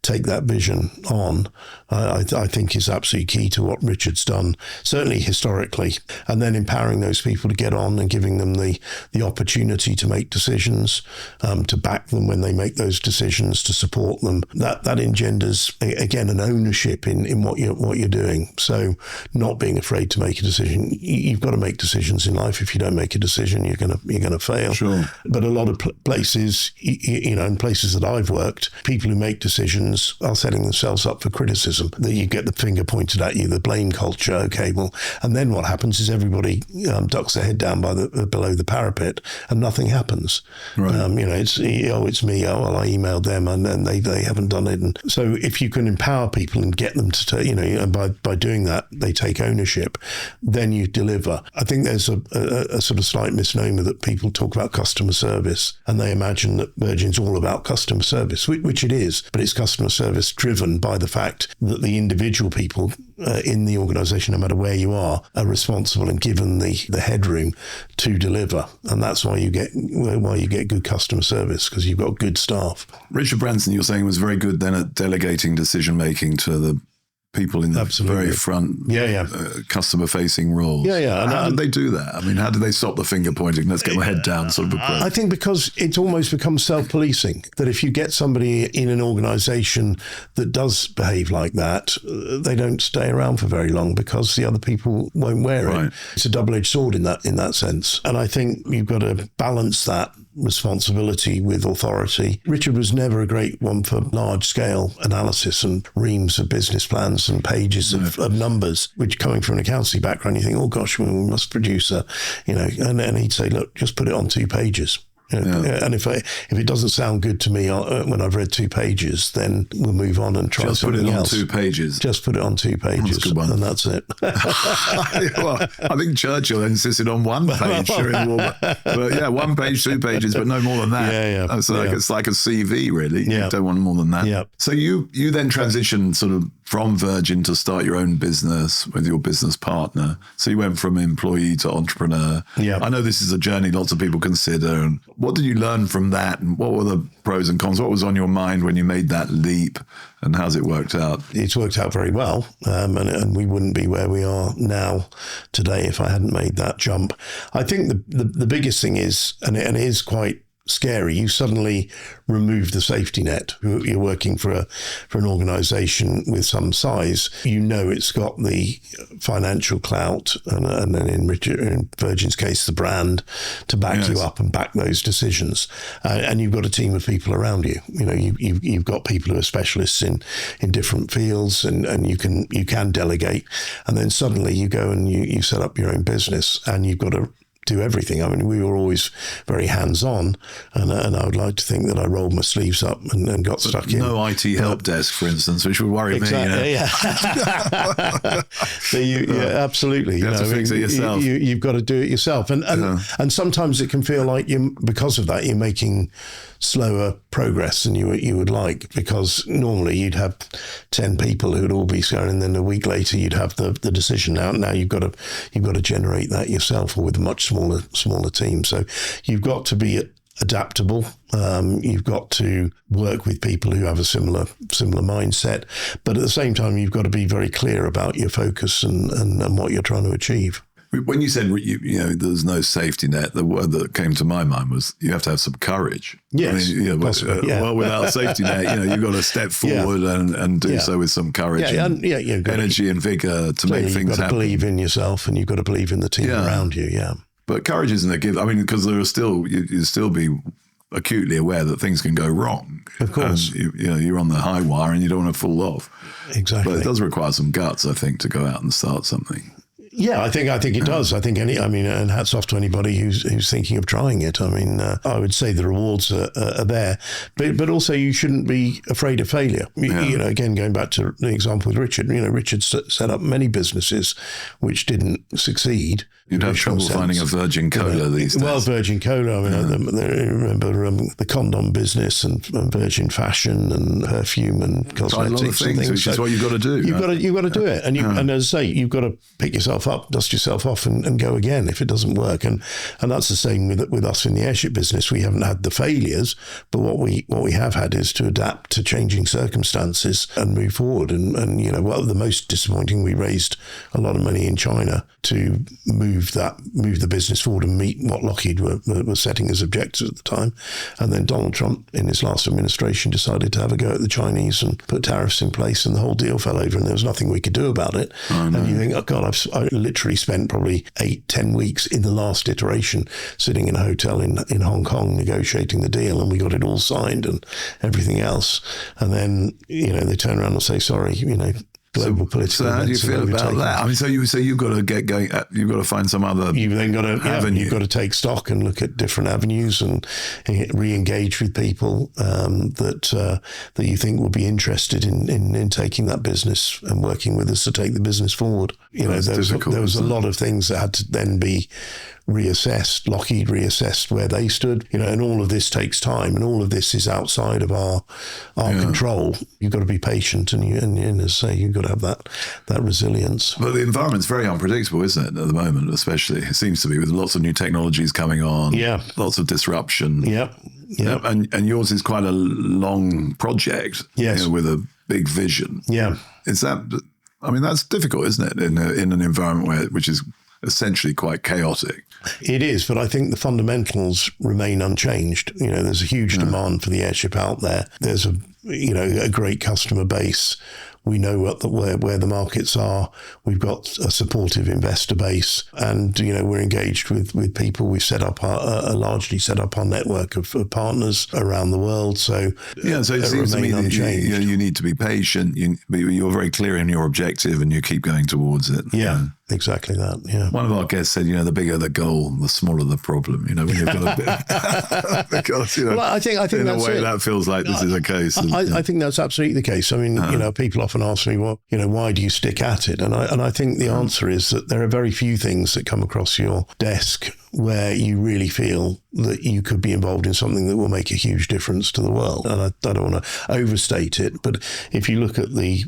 Speaker 1: take that vision on, I think is absolutely key to what Richard's done, certainly historically. And then empowering those people to get on and giving them the opportunity to make decisions, to back them when they make those decisions, to support them. That engenders, again, an ownership in what you're doing. So not being afraid to make a decision. You've got to make decisions in life. If you don't make a decision, you're going going to fail.
Speaker 2: Sure.
Speaker 1: But a lot of places, in places that I've worked, people who make decisions are setting themselves up for criticism. That you get the finger pointed at you, the blame culture. Okay, well, and then what happens is everybody ducks their head down below the parapet, and nothing happens.
Speaker 2: Right.
Speaker 1: It's me. Oh, well, I emailed them, and then they haven't done it. And so, if you can empower people and get them to, and by doing that, they take ownership, then you deliver. I think there's a sort of slight misnomer that people talk about customer service, and they imagine that Virgin's all about customer service, which it is, but it's customer service driven by the fact that the individual people in the organisation, no matter where you are responsible and given the headroom to deliver, and that's why you get good customer service, because you've got good staff.
Speaker 2: Richard Branson, you're saying, was very good then at delegating decision making to the people in the very front, customer-facing roles. And how did they do that? I mean, how did they stop the finger pointing? Let's get my head down, sort of approach.
Speaker 1: I think because it's almost become self-policing, that if you get somebody in an organisation that does behave like that, they don't stay around for very long because the other people won't wear it. It's a double-edged sword in that sense. And I think you've got to balance that responsibility with authority. Richard was never a great one for large-scale analysis and reams of business plans and pages of numbers, which, coming from an accountancy background, you think, oh gosh, we must produce and he'd say, look, just put it on 2 pages. And if it doesn't sound good to me when I've read 2 pages, then we'll move on and try something else.
Speaker 2: Just put it on 2 pages.
Speaker 1: Just put it on 2 pages, that's a good one. And that's it.
Speaker 2: Well, I think Churchill insisted on 1 page during the war. But 1 page, 2 pages, but no more than that. It's like a CV, really. You don't want more than that. So you then transitioned sort of from Virgin to start your own business with your business partner. So you went from employee to entrepreneur. I know this is a journey lots of people consider. And what did you learn from that? And what were the pros and cons? What was on your mind when you made that leap? And how's it worked out? It's
Speaker 1: worked out very well. And we wouldn't be where we are now today if I hadn't made that jump. I think the biggest thing is, and it is quite scary, you suddenly remove the safety net. You're working for an organisation with some size. It's got the financial clout and then in Virgin's case, the brand to back you up and back those decisions. And you've got a team of people around you. You've got people who are specialists in different fields, and you can delegate. And then suddenly you go and you set up your own business, and you've got to do everything. I mean, we were always very hands-on, and I would like to think that I rolled my sleeves up and got stuck in.
Speaker 2: No IT help desk, for instance, which would worry me.
Speaker 1: So absolutely.
Speaker 2: You have to fix it yourself.
Speaker 1: You've got to do it yourself, and sometimes it can feel like because of that you're making slower progress than you would like, because normally you'd have 10 people who'd all be going, and then a week later you'd have the decision. Now you've got to generate that yourself, or with a much smaller team. So you've got to be adaptable. You've got to work with people who have a similar mindset, but at the same time you've got to be very clear about your focus and what you're trying to achieve.
Speaker 2: When you said there's no safety net, the word that came to my mind was you have to have some courage.
Speaker 1: Yes,
Speaker 2: well, without safety net, you've got to step forward and do so with some courage, and energy and vigor to make things happen.
Speaker 1: You've got to believe in yourself, and you've got to believe in the team around you. Yeah,
Speaker 2: but courage isn't a gift. I mean, because there are still you still be acutely aware that things can go wrong.
Speaker 1: Of course,
Speaker 2: and you're on the high wire and you don't want to fall off.
Speaker 1: Exactly,
Speaker 2: but it does require some guts, I think, to go out and start something.
Speaker 1: Yeah, I think it does. I think and hats off to anybody who's thinking of trying it. I mean, I would say the rewards are there, but also you shouldn't be afraid of failure. Again, going back to the example with Richard, Richard set up many businesses which didn't succeed.
Speaker 2: You'd have trouble finding a Virgin Cola these days.
Speaker 1: Well, Virgin Cola. I remember the condom business and Virgin Fashion and perfume and cosmetics.
Speaker 2: A lot of things, which is what you've got to do.
Speaker 1: You've got to do it, and as I say, you've got to pick yourself up, dust yourself off, and go again if it doesn't work. And that's the same with us in the airship business. We haven't had the failures, but what we have had is to adapt to changing circumstances and move forward. And the most disappointing, we raised a lot of money in China to move the business forward and meet what Lockheed were setting as objectives at the time. And then Donald Trump, in his last administration, decided to have a go at the Chinese and put tariffs in place, and the whole deal fell over, and there was nothing we could do about it. And you think, oh God, literally spent probably 8-10 weeks in the last iteration sitting in a hotel in Hong Kong negotiating the deal, and we got it all signed and everything else. And then, they turn around and say, sorry, global political.
Speaker 2: So how do you feel about that? I mean, so you've got to get going. You've got to find some other. You've then got to avenue.
Speaker 1: You've got to take stock and look at different avenues and re-engage with people that you think will be interested in taking that business and working with us to take the business forward. There was a lot of things that had to then be reassessed. Lockheed reassessed where they stood, and all of this takes time, and all of this is outside of our control. You've got to be patient, and as I say, you've got to have that resilience.
Speaker 2: But the environment's very unpredictable, isn't it, at the moment, especially? It seems to be, with lots of new technologies coming on, lots of disruption.
Speaker 1: Yep.
Speaker 2: And yours is quite a long project,
Speaker 1: yes,
Speaker 2: with a big vision.
Speaker 1: Yeah.
Speaker 2: Is that, I mean, that's difficult, isn't it, in an environment which is essentially quite chaotic?
Speaker 1: It is, but I think the fundamentals remain unchanged. There's a huge demand for the Airship out there. There's a great customer base. We know where the markets are. We've got a supportive investor base, and we're engaged with people. We've set up largely set up our network of partners around the world. So
Speaker 2: so it seems to me that you need to be patient. You're very clear in your objective, and you keep going towards it.
Speaker 1: Yeah. Exactly that. Yeah.
Speaker 2: One of our guests said, the bigger the goal, the smaller the problem. When you've got a bit, because
Speaker 1: well, I think
Speaker 2: in
Speaker 1: that's
Speaker 2: a way
Speaker 1: it.
Speaker 2: that feels like this is a case.
Speaker 1: I think that's absolutely the case. I mean, people often ask me, well, why do you stick at it? And I think the answer is that there are very few things that come across your desk where you really feel that you could be involved in something that will make a huge difference to the world. And I don't want to overstate it, but if you look at the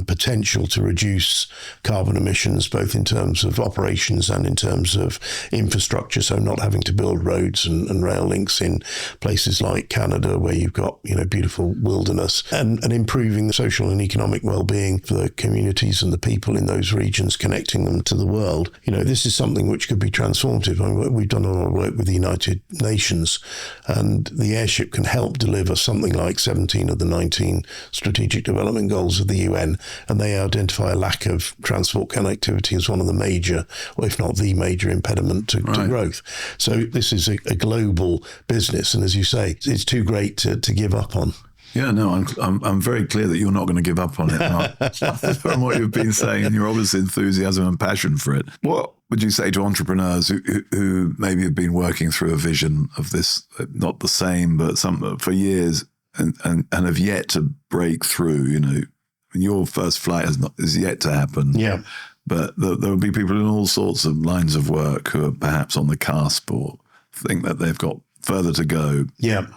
Speaker 1: potential to reduce carbon emissions, both in terms of operations and in terms of infrastructure, so not having to build roads and rail links in places like Canada where you've got, beautiful wilderness, and improving the social and economic well-being for the communities and the people in those regions, connecting them to the world. This is something which could be transformative. I mean, we've done a lot of work with the United Nations, and the Airship can help deliver something like 17 of the 19 strategic development goals of the UN, and they identify a lack of transport connectivity as one of the major, or if not the major impediment to growth. So this is a global business, and as you say, it's too great to give up on.
Speaker 2: Yeah, no, I'm very clear that you're not going to give up on it. From what you've been saying, your obvious enthusiasm and passion for it. What would you say to entrepreneurs who maybe have been working through a vision of this, not the same, but some for years, and have yet to break through? Your first flight is yet to happen.
Speaker 1: Yeah.
Speaker 2: But there will be people in all sorts of lines of work who are perhaps on the cusp or think that they've got further to go.
Speaker 1: Yeah.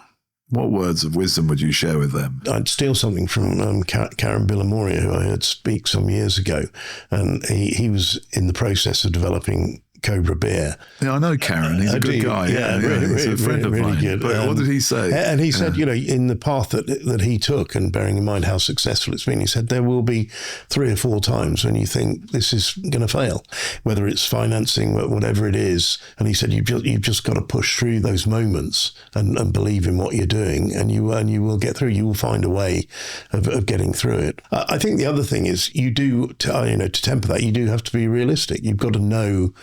Speaker 2: What words of wisdom would you share with them?
Speaker 1: I'd steal something from Karen Billamoria, who I heard speak some years ago. And he was in the process of developing Cobra beer.
Speaker 2: Yeah, I know Karen. He's a good guy. Yeah, he's a friend of mine.
Speaker 1: Good.
Speaker 2: But what did he say?
Speaker 1: And he said, in the path that he took, and bearing in mind how successful it's been, he said there will be 3 or 4 times when you think this is going to fail, whether it's financing, whatever it is. And he said you've just got to push through those moments and believe in what you're doing, and you will get through. You will find a way of getting through it. I think the other thing is to temper that, you do have to be realistic. You've got to know.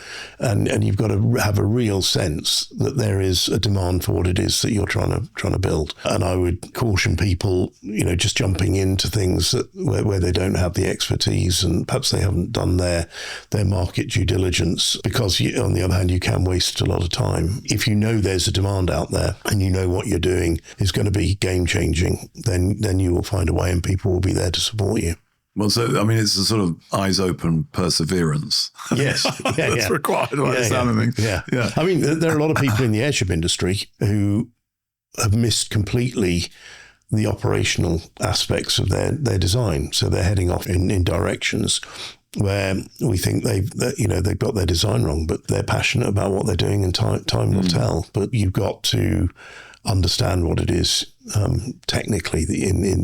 Speaker 1: And you've got to have a real sense that there is a demand for what it is that you're trying to build. And I would caution people, just jumping into things where they don't have the expertise, and perhaps they haven't done their market due diligence, because on the other hand, you can waste a lot of time. If you know there's a demand out there and you know what you're doing is going to be game changing, then you will find a way, and people will be there to support you.
Speaker 2: Well, so, I mean, it's a sort of eyes open perseverance.
Speaker 1: Yes. Yeah,
Speaker 2: That's required by the sound of things.
Speaker 1: Yeah. I mean, there are a lot of people in the airship industry who have missed completely the operational aspects of their design. So they're heading off in directions where we think they've got their design wrong, but they're passionate about what they're doing, and time will tell. But you've got to understand what it is technically,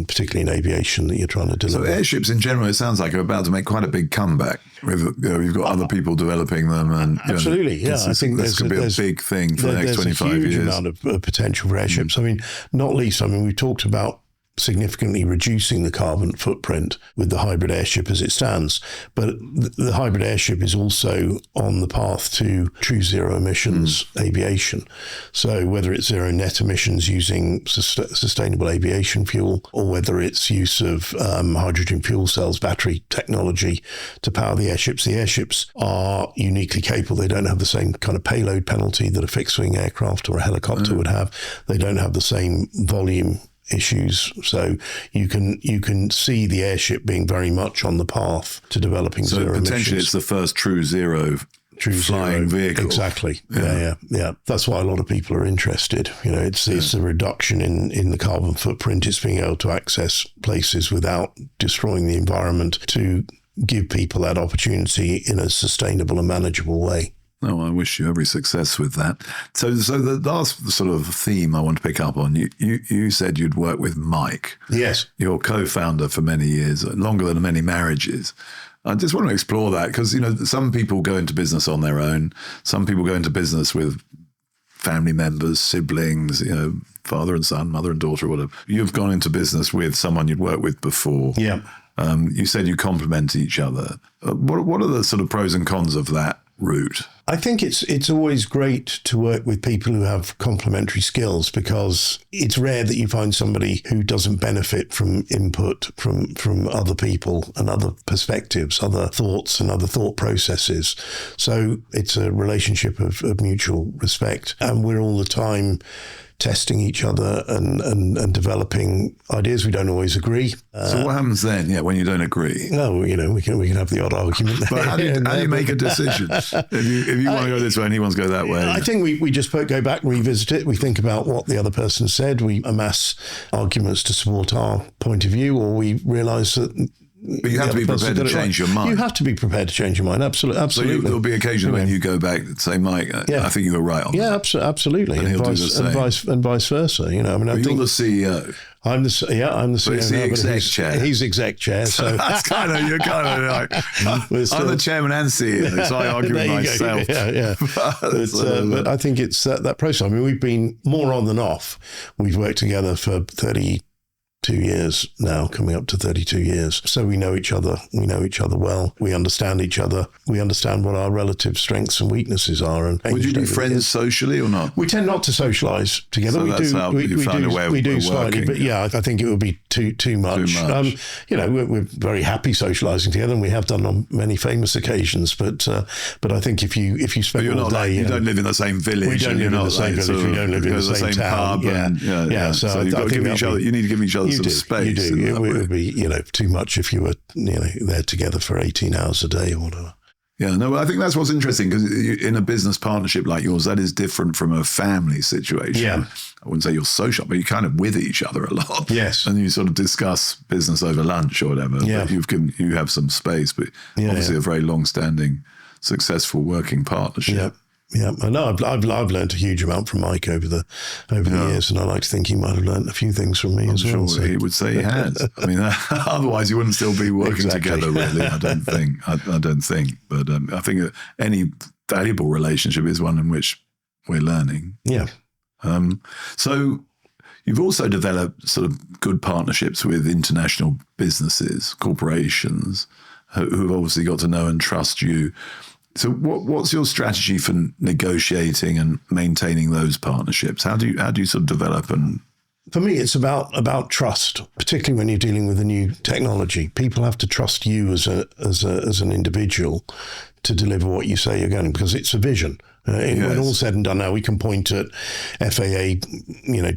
Speaker 1: particularly in aviation, that you're trying to deliver.
Speaker 2: So airships in general, it sounds like are about to make quite a big comeback. You've got other people developing them, and
Speaker 1: absolutely, I think
Speaker 2: this could be a big thing for the next 25 years.
Speaker 1: There's a huge amount of potential for airships. I mean, not least, we've talked about significantly reducing the carbon footprint with the hybrid airship as it stands. But the hybrid airship is also on the path to true zero emissions aviation. So whether it's zero net emissions using sustainable aviation fuel, or whether it's use of hydrogen fuel cells, battery technology to power the airships are uniquely capable. They don't have the same kind of payload penalty that a fixed-wing aircraft or a helicopter would have. They don't have the same volume issues. So you can see the airship being very much on the path to developing zero emissions. So
Speaker 2: potentially it's the first true flying vehicle.
Speaker 1: Exactly. Yeah. That's why a lot of people are interested. It's a reduction in the carbon footprint. It's being able to access places without destroying the environment, to give people that opportunity in a sustainable and manageable way.
Speaker 2: Oh, I wish you every success with that. So the last sort of theme I want to pick up on, you said you'd worked with Mike.
Speaker 1: Yes.
Speaker 2: Your co-founder for many years, longer than many marriages. I just want to explore that because, some people go into business on their own. Some people go into business with family members, siblings, father and son, mother and daughter, whatever. You've gone into business with someone you'd worked with before.
Speaker 1: Yeah.
Speaker 2: You said you complement each other. What are the sort of pros and cons of that route?
Speaker 1: I think it's always great to work with people who have complementary skills, because it's rare that you find somebody who doesn't benefit from input from other people and other perspectives, other thoughts and other thought processes. So it's a relationship of mutual respect, and we're all the time testing each other and developing ideas. We don't always agree.
Speaker 2: So what happens then? Yeah, when you don't agree?
Speaker 1: No, we can have the odd argument.
Speaker 2: But how do you make a decision? If you want to go this way and he wants to go that way?
Speaker 1: I think we just go back and revisit it. We think about what the other person said. We amass arguments to support our point of view, or we realise that.
Speaker 2: But you have to be prepared to change your mind.
Speaker 1: You have to be prepared to change your mind. Absolutely.
Speaker 2: So there'll be occasions when you go back and say, Mike, I think you were right on that.
Speaker 1: Yeah, absolutely.
Speaker 2: And he'll do the same.
Speaker 1: And vice versa. I think
Speaker 2: you're the CEO.
Speaker 1: I'm the CEO.
Speaker 2: So he's the exec chair.
Speaker 1: He's exec chair. So
Speaker 2: that's you're kind of like, I'm the chairman and CEO. So I argue with myself.
Speaker 1: Yeah. But I think it's that process. I mean, we've been more on than off. We've worked together for 32 years now, coming up to 32 years. So we know each other. We know each other well. We understand each other. We understand what our relative strengths and weaknesses are. And
Speaker 2: would you be friends socially or not?
Speaker 1: We tend not to socialise together.
Speaker 2: So that's how you found a way of working.
Speaker 1: Slightly, but I think it would be too much. We're very happy socialising together, and we have done on many famous occasions. But I think if you spend all day,
Speaker 2: you don't live in the same village.
Speaker 1: We don't live in the same village. We don't live in the same town.
Speaker 2: Pub. So you've got to give each other. You need to give each other some space.
Speaker 1: You do. It would be too much if you were there together for 18 hours a day or whatever.
Speaker 2: Yeah, no, I think that's what's interesting, because in a business partnership like yours, that is different from a family situation.
Speaker 1: Yeah.
Speaker 2: I wouldn't say you're social, but you're kind of with each other a lot.
Speaker 1: Yes.
Speaker 2: And you sort of discuss business over lunch or whatever.
Speaker 1: Yeah.
Speaker 2: But you have some space, but obviously a very long-standing, successful working partnership.
Speaker 1: Yeah. Yeah, I know. I've learned a huge amount from Mike over the years, and I like to think he might have learned a few things from me as well.
Speaker 2: I'm sure he would say he has. I mean, otherwise you wouldn't still be working together, really. I don't think. But I think any valuable relationship is one in which we're learning.
Speaker 1: Yeah.
Speaker 2: So you've also developed sort of good partnerships with international businesses, corporations, who've obviously got to know and trust you. So what's your strategy for negotiating and maintaining those partnerships? How do you sort of develop and...
Speaker 1: For me, it's about trust, particularly when you're dealing with a new technology. People have to trust you as an individual to deliver what you say you're going, because it's a vision. When all said and done, now we can point at FAA,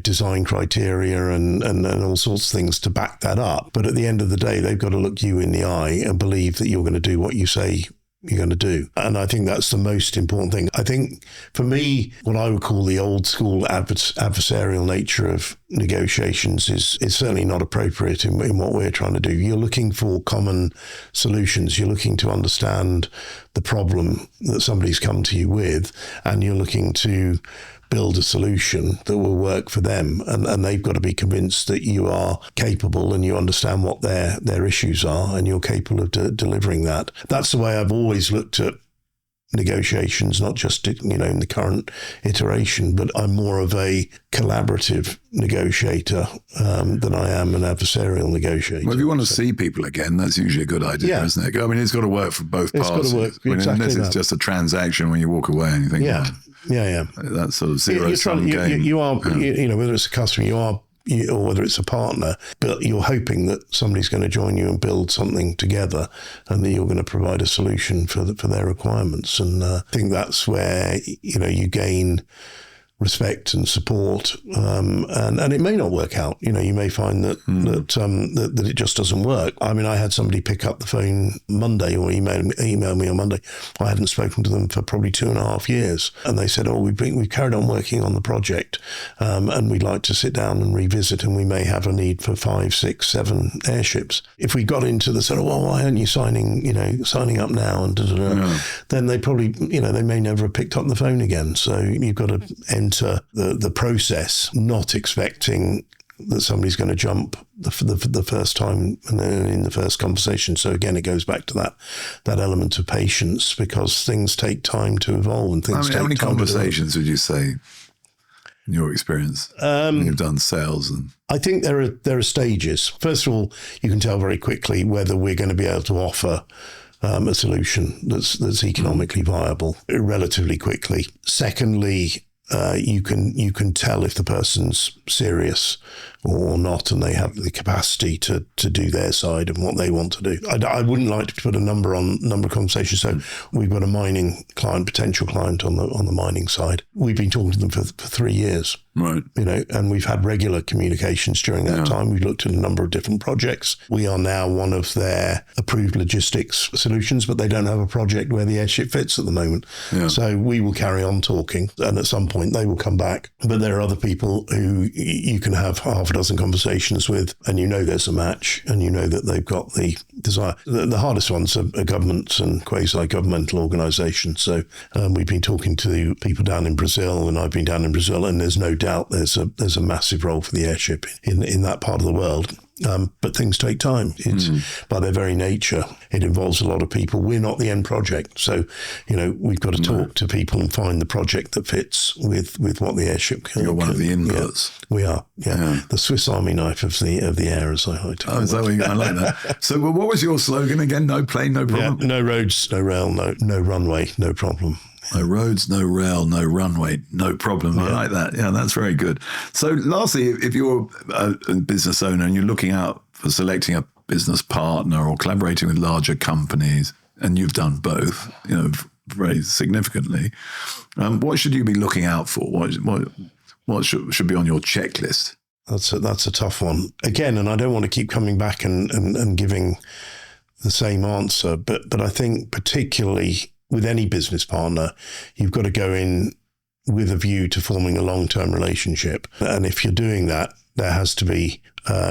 Speaker 1: design criteria and all sorts of things to back that up. But at the end of the day, they've got to look you in the eye and believe that you're going to do what you say you're going to do. And I think that's the most important thing. I think for me, what I would call the old school adversarial nature of negotiations is certainly not appropriate in what we're trying to do. You're looking for common solutions. You're looking to understand the problem that somebody's come to you with, and you're looking to build a solution that will work for them, and they've got to be convinced that you are capable and you understand what their issues are, and you're capable of delivering that. That's the way I've always looked at negotiations, not just, in the current iteration, but I'm more of a collaborative negotiator than I am an adversarial negotiator.
Speaker 2: Well, if you want to see people again, that's usually a good idea, isn't it? I mean, it's got to work for both parties.
Speaker 1: It's got to work exactly
Speaker 2: unless it's just a transaction when you walk away and you think, that sort of zero-sum game.
Speaker 1: You are, whether it's a customer, or whether it's a partner, but you're hoping that somebody's going to join you and build something together, and that you're going to provide a solution for their requirements. And I think that's where you gain respect and support, and it may not work out. You may find that it just doesn't work. I mean, I had somebody pick up the phone Monday or email me on Monday. I hadn't spoken to them for probably 2.5 years, and they said, "Oh, we've carried on working on the project, and we'd like to sit down and revisit, and we may have a need for 5, 6, 7 airships." If we got into the sort of, "Well, why aren't you signing up now?" and then they probably, they may never have picked up the phone again. So you've got to enter the process not expecting that somebody's going to jump the first time and then in the first conversation. So again, it goes back to that element of patience, because things take time to evolve and things take time. How many
Speaker 2: conversations would you say, in your experience, when you've done sales? And
Speaker 1: I think there are stages. First of all, you can tell very quickly whether we're going to be able to offer a solution that's economically viable relatively quickly. Secondly, you can tell if the person's serious or not, and they have the capacity to do their side and what they want to do. I wouldn't like to put a number of conversations. So we've got a mining client, potential client on the mining side. We've been talking to them for 3 years.
Speaker 2: Right.
Speaker 1: And we've had regular communications during that time. We've looked at a number of different projects. We are now one of their approved logistics solutions, but they don't have a project where the airship fits at the moment. Yeah. So we will carry on talking, and at some point they will come back. But there are other people who you can have half a dozen conversations with, and there's a match, and that they've got the desire. The hardest ones are governments and quasi-governmental organisations. So we've been talking to people down in Brazil, and I've been down in Brazil, and there's no doubt there's a massive role for the airship in that part of the world. But things take time. It's by their very nature, it involves a lot of people. We're not the end project. So, we've got to talk to people and find the project that fits with what the airship can.
Speaker 2: You're one of the inputs.
Speaker 1: Yeah, we are. Yeah. The Swiss Army knife of the air, as I like to call it.
Speaker 2: I like that. So what was your slogan again? No plane, no problem?
Speaker 1: Yeah, no roads, no rail, no runway, no problem.
Speaker 2: No roads, no rail, no runway, no problem. I like that. Yeah, that's very good. So lastly, if you're a business owner and you're looking out for selecting a business partner or collaborating with larger companies, and you've done both, very significantly, what should you be looking out for? What should be on your checklist?
Speaker 1: That's a tough one. Again, and I don't want to keep coming back and giving the same answer, but I think particularly with any business partner, you've got to go in with a view to forming a long-term relationship. And if you're doing that, there has to be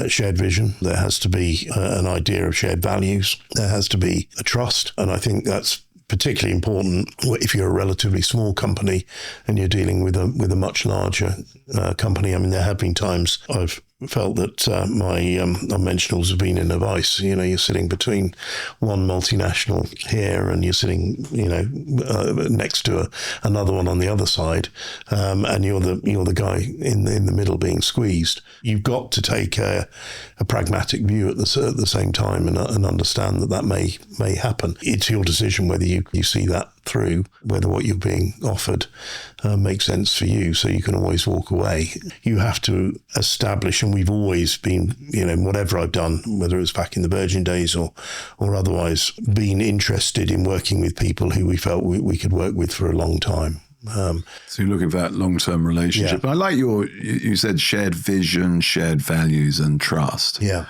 Speaker 1: shared vision. There has to be an idea of shared values. There has to be a trust. And I think that's particularly important if you're a relatively small company and you're dealing with a much larger company. I mean, there have been times I've felt that my unmentionables have been in a vice. You're sitting between one multinational here, and you're sitting, next to another one on the other side, and you're the guy in the middle being squeezed. You've got to take a pragmatic view at the same time and understand that may happen. It's your decision whether you see that through, whether what you're being offered makes sense for you, so you can always walk away. You have to establish, and we've always been, whatever I've done, whether it was back in the Virgin days or otherwise, been interested in working with people who we felt we could work with for a long time.
Speaker 2: So you're looking for that long-term relationship. Yeah. I like you said shared vision, shared values and trust.
Speaker 1: Yeah.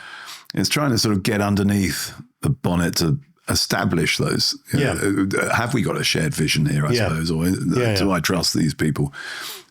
Speaker 2: It's trying to sort of get underneath the bonnet to establish those. Have we got a shared vision here, I suppose, or do I trust these people?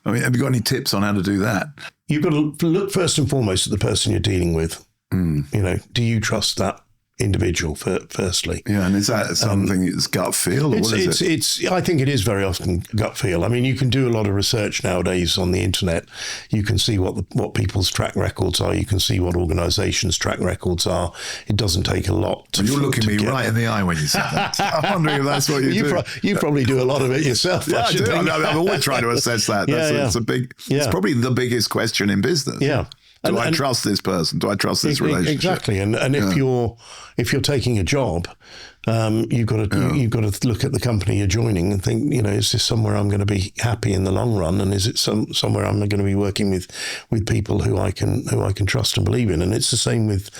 Speaker 2: I mean, have you got any tips on how to do that?
Speaker 1: You've got to look first and foremost at the person you're dealing with. Do you trust that individual firstly.
Speaker 2: Yeah, and is that something that's gut feel, or what is it?
Speaker 1: I think it is very often gut feel. I mean, you can do a lot of research nowadays on the internet. You can see what people's track records are. You can see what organisations' track records are. It doesn't take a lot.
Speaker 2: You're looking me right in the eye when you say that. I'm wondering if that's what you do.
Speaker 1: You probably do a lot of it yourself.
Speaker 2: Yeah, I do. I'm always trying to assess that. It's probably the biggest question in business.
Speaker 1: Yeah.
Speaker 2: Do I trust this person? Do I trust this relationship?
Speaker 1: Exactly. And if you're taking a job, you've got to look at the company you're joining and think, is this somewhere I'm going to be happy in the long run, and is it somewhere I'm going to be working with people who I can trust and believe in? And it's the same with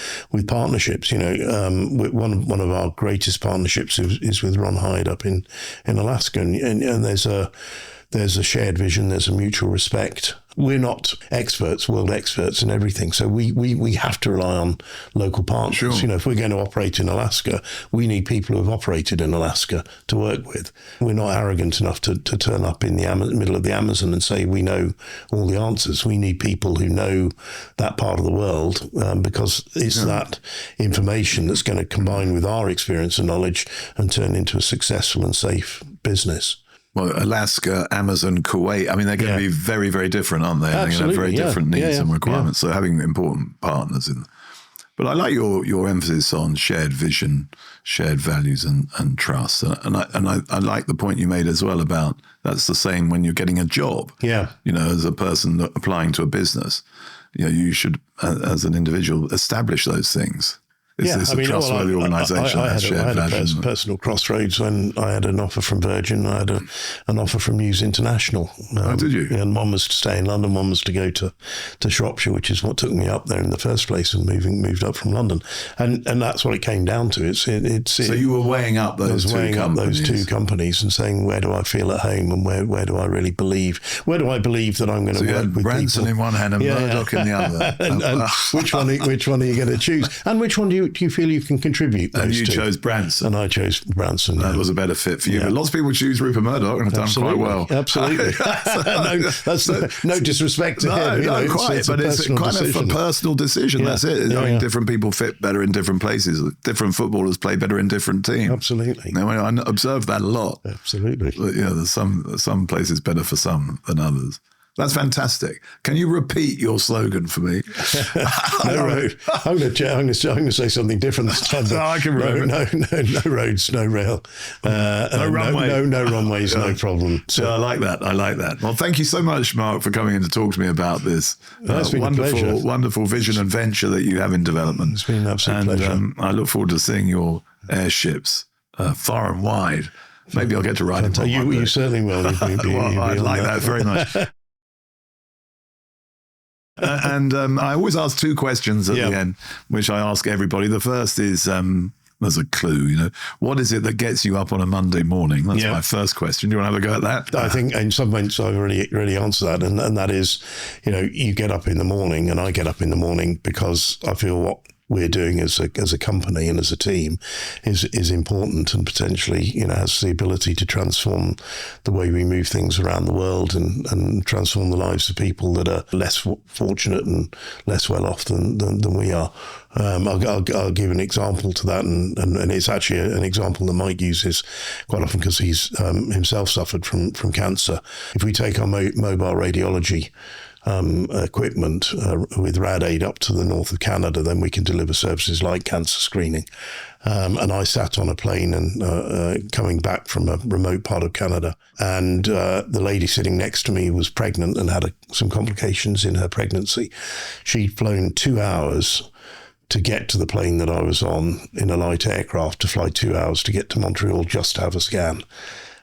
Speaker 1: partnerships. One of our greatest partnerships is with Ron Hyde up in Alaska, and there's a shared vision, there's a mutual respect. We're not world experts in everything, so we have to rely on local partners.
Speaker 2: Sure.
Speaker 1: If we're going to operate in Alaska, we need people who have operated in Alaska to work with. We're not arrogant enough to turn up in the middle of the Amazon and say we know all the answers. We need people who know that part of the world, because it's that information that's going to combine with our experience and knowledge and turn into a successful and safe business.
Speaker 2: Well, Alaska, Amazon, Kuwait, I mean, they're going to be very, very different, aren't they?
Speaker 1: Absolutely,
Speaker 2: they're going to have very different needs and requirements.
Speaker 1: Yeah.
Speaker 2: So having important partners in. But I like your emphasis on shared vision, shared values and trust. And I like the point you made as well about that's the same when you're getting a job.
Speaker 1: Yeah.
Speaker 2: As a person applying to a business, you should, as an individual, establish those things. Is this a trustworthy organisation?
Speaker 1: I had a personal crossroads when I had an offer from Virgin. I had an offer from News International.
Speaker 2: Did you?
Speaker 1: And one was to stay in London, one was to go to Shropshire, which is what took me up there in the first place, and moved up from London. And that's what it came down to. So
Speaker 2: you were weighing up those
Speaker 1: two companies and saying, where do I feel at home, and where do I really believe? Where do I believe that I'm going to work with
Speaker 2: Branson
Speaker 1: people?
Speaker 2: in one hand and Murdoch in the other.
Speaker 1: and which one are you going to choose? And which one do you feel you can contribute?
Speaker 2: And you chose Branson.
Speaker 1: And I chose Branson.
Speaker 2: That was a better fit for you. But lots of people choose Rupert Murdoch and have done quite well.
Speaker 1: Absolutely. No disrespect to him.
Speaker 2: No, quite. But it's kind of a personal decision. Yeah. That's it. Different people fit better in different places. Different footballers play better in different teams.
Speaker 1: Absolutely.
Speaker 2: I observe that a lot.
Speaker 1: Absolutely.
Speaker 2: But, there's some places better for some than others. That's fantastic. Can you repeat your slogan for me?
Speaker 1: No road. I'm going to say something different this time.
Speaker 2: No, I can remember.
Speaker 1: No roads, no rail.
Speaker 2: No runway.
Speaker 1: No runways, no problem.
Speaker 2: So I like that. Well, thank you so much, Mark, for coming in to talk to me about this wonderful vision and venture that you have in development.
Speaker 1: It's been an absolute pleasure.
Speaker 2: I look forward to seeing your airships far and wide. Maybe I'll get to ride them.
Speaker 1: You certainly will.
Speaker 2: I'd like that very much. And I always ask two questions at the end, which I ask everybody. The first is, there's a clue, what is it that gets you up on a Monday morning? That's my first question. Do you want to have a go at that?
Speaker 1: I think in some ways I've really answered that. And that is, you get up in the morning, and I get up in the morning because I feel what we're doing as a company and as a team is important, and potentially has the ability to transform the way we move things around the world and transform the lives of people that are less fortunate and less well off than we are. I'll give an example to that, and it's actually an example that Mike uses quite often because he's himself suffered from cancer. If we take our mobile radiology equipment with RadAid up to the north of Canada, then we can deliver services like cancer screening. And I sat on a plane and coming back from a remote part of Canada, and the lady sitting next to me was pregnant and had some complications in her pregnancy. She'd flown 2 hours to get to the plane that I was on in a light aircraft, to fly 2 hours to get to Montreal just to have a scan.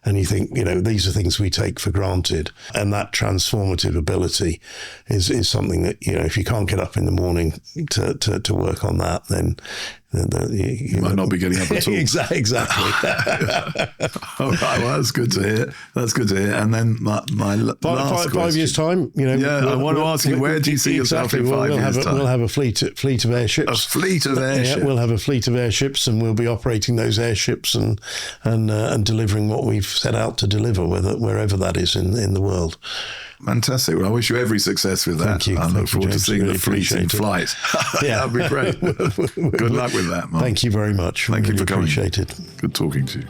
Speaker 1: And you think, these are things we take for granted. And that transformative ability is something that, if you can't get up in the morning to work on that, then you
Speaker 2: might not be getting up at all.
Speaker 1: Exactly.
Speaker 2: All right, well, that's good to hear. And then my last question.
Speaker 1: 5 years' time,
Speaker 2: I want to ask you, where do you see yourself in 5 years' time?
Speaker 1: We'll have a fleet of airships.
Speaker 2: A fleet of airships.
Speaker 1: Yeah, we'll have a fleet of airships, and we'll be operating those airships and delivering what we've set out to deliver, wherever that is in the world.
Speaker 2: Fantastic. Well, I wish you every success with that.
Speaker 1: Thank you.
Speaker 2: I look forward to seeing
Speaker 1: really
Speaker 2: the fleet in flight.
Speaker 1: Yeah.
Speaker 2: That'd be great. Good luck with that, Mark.
Speaker 1: Thank you very much.
Speaker 2: Thank you for coming.
Speaker 1: Appreciate it.
Speaker 2: Good talking to you.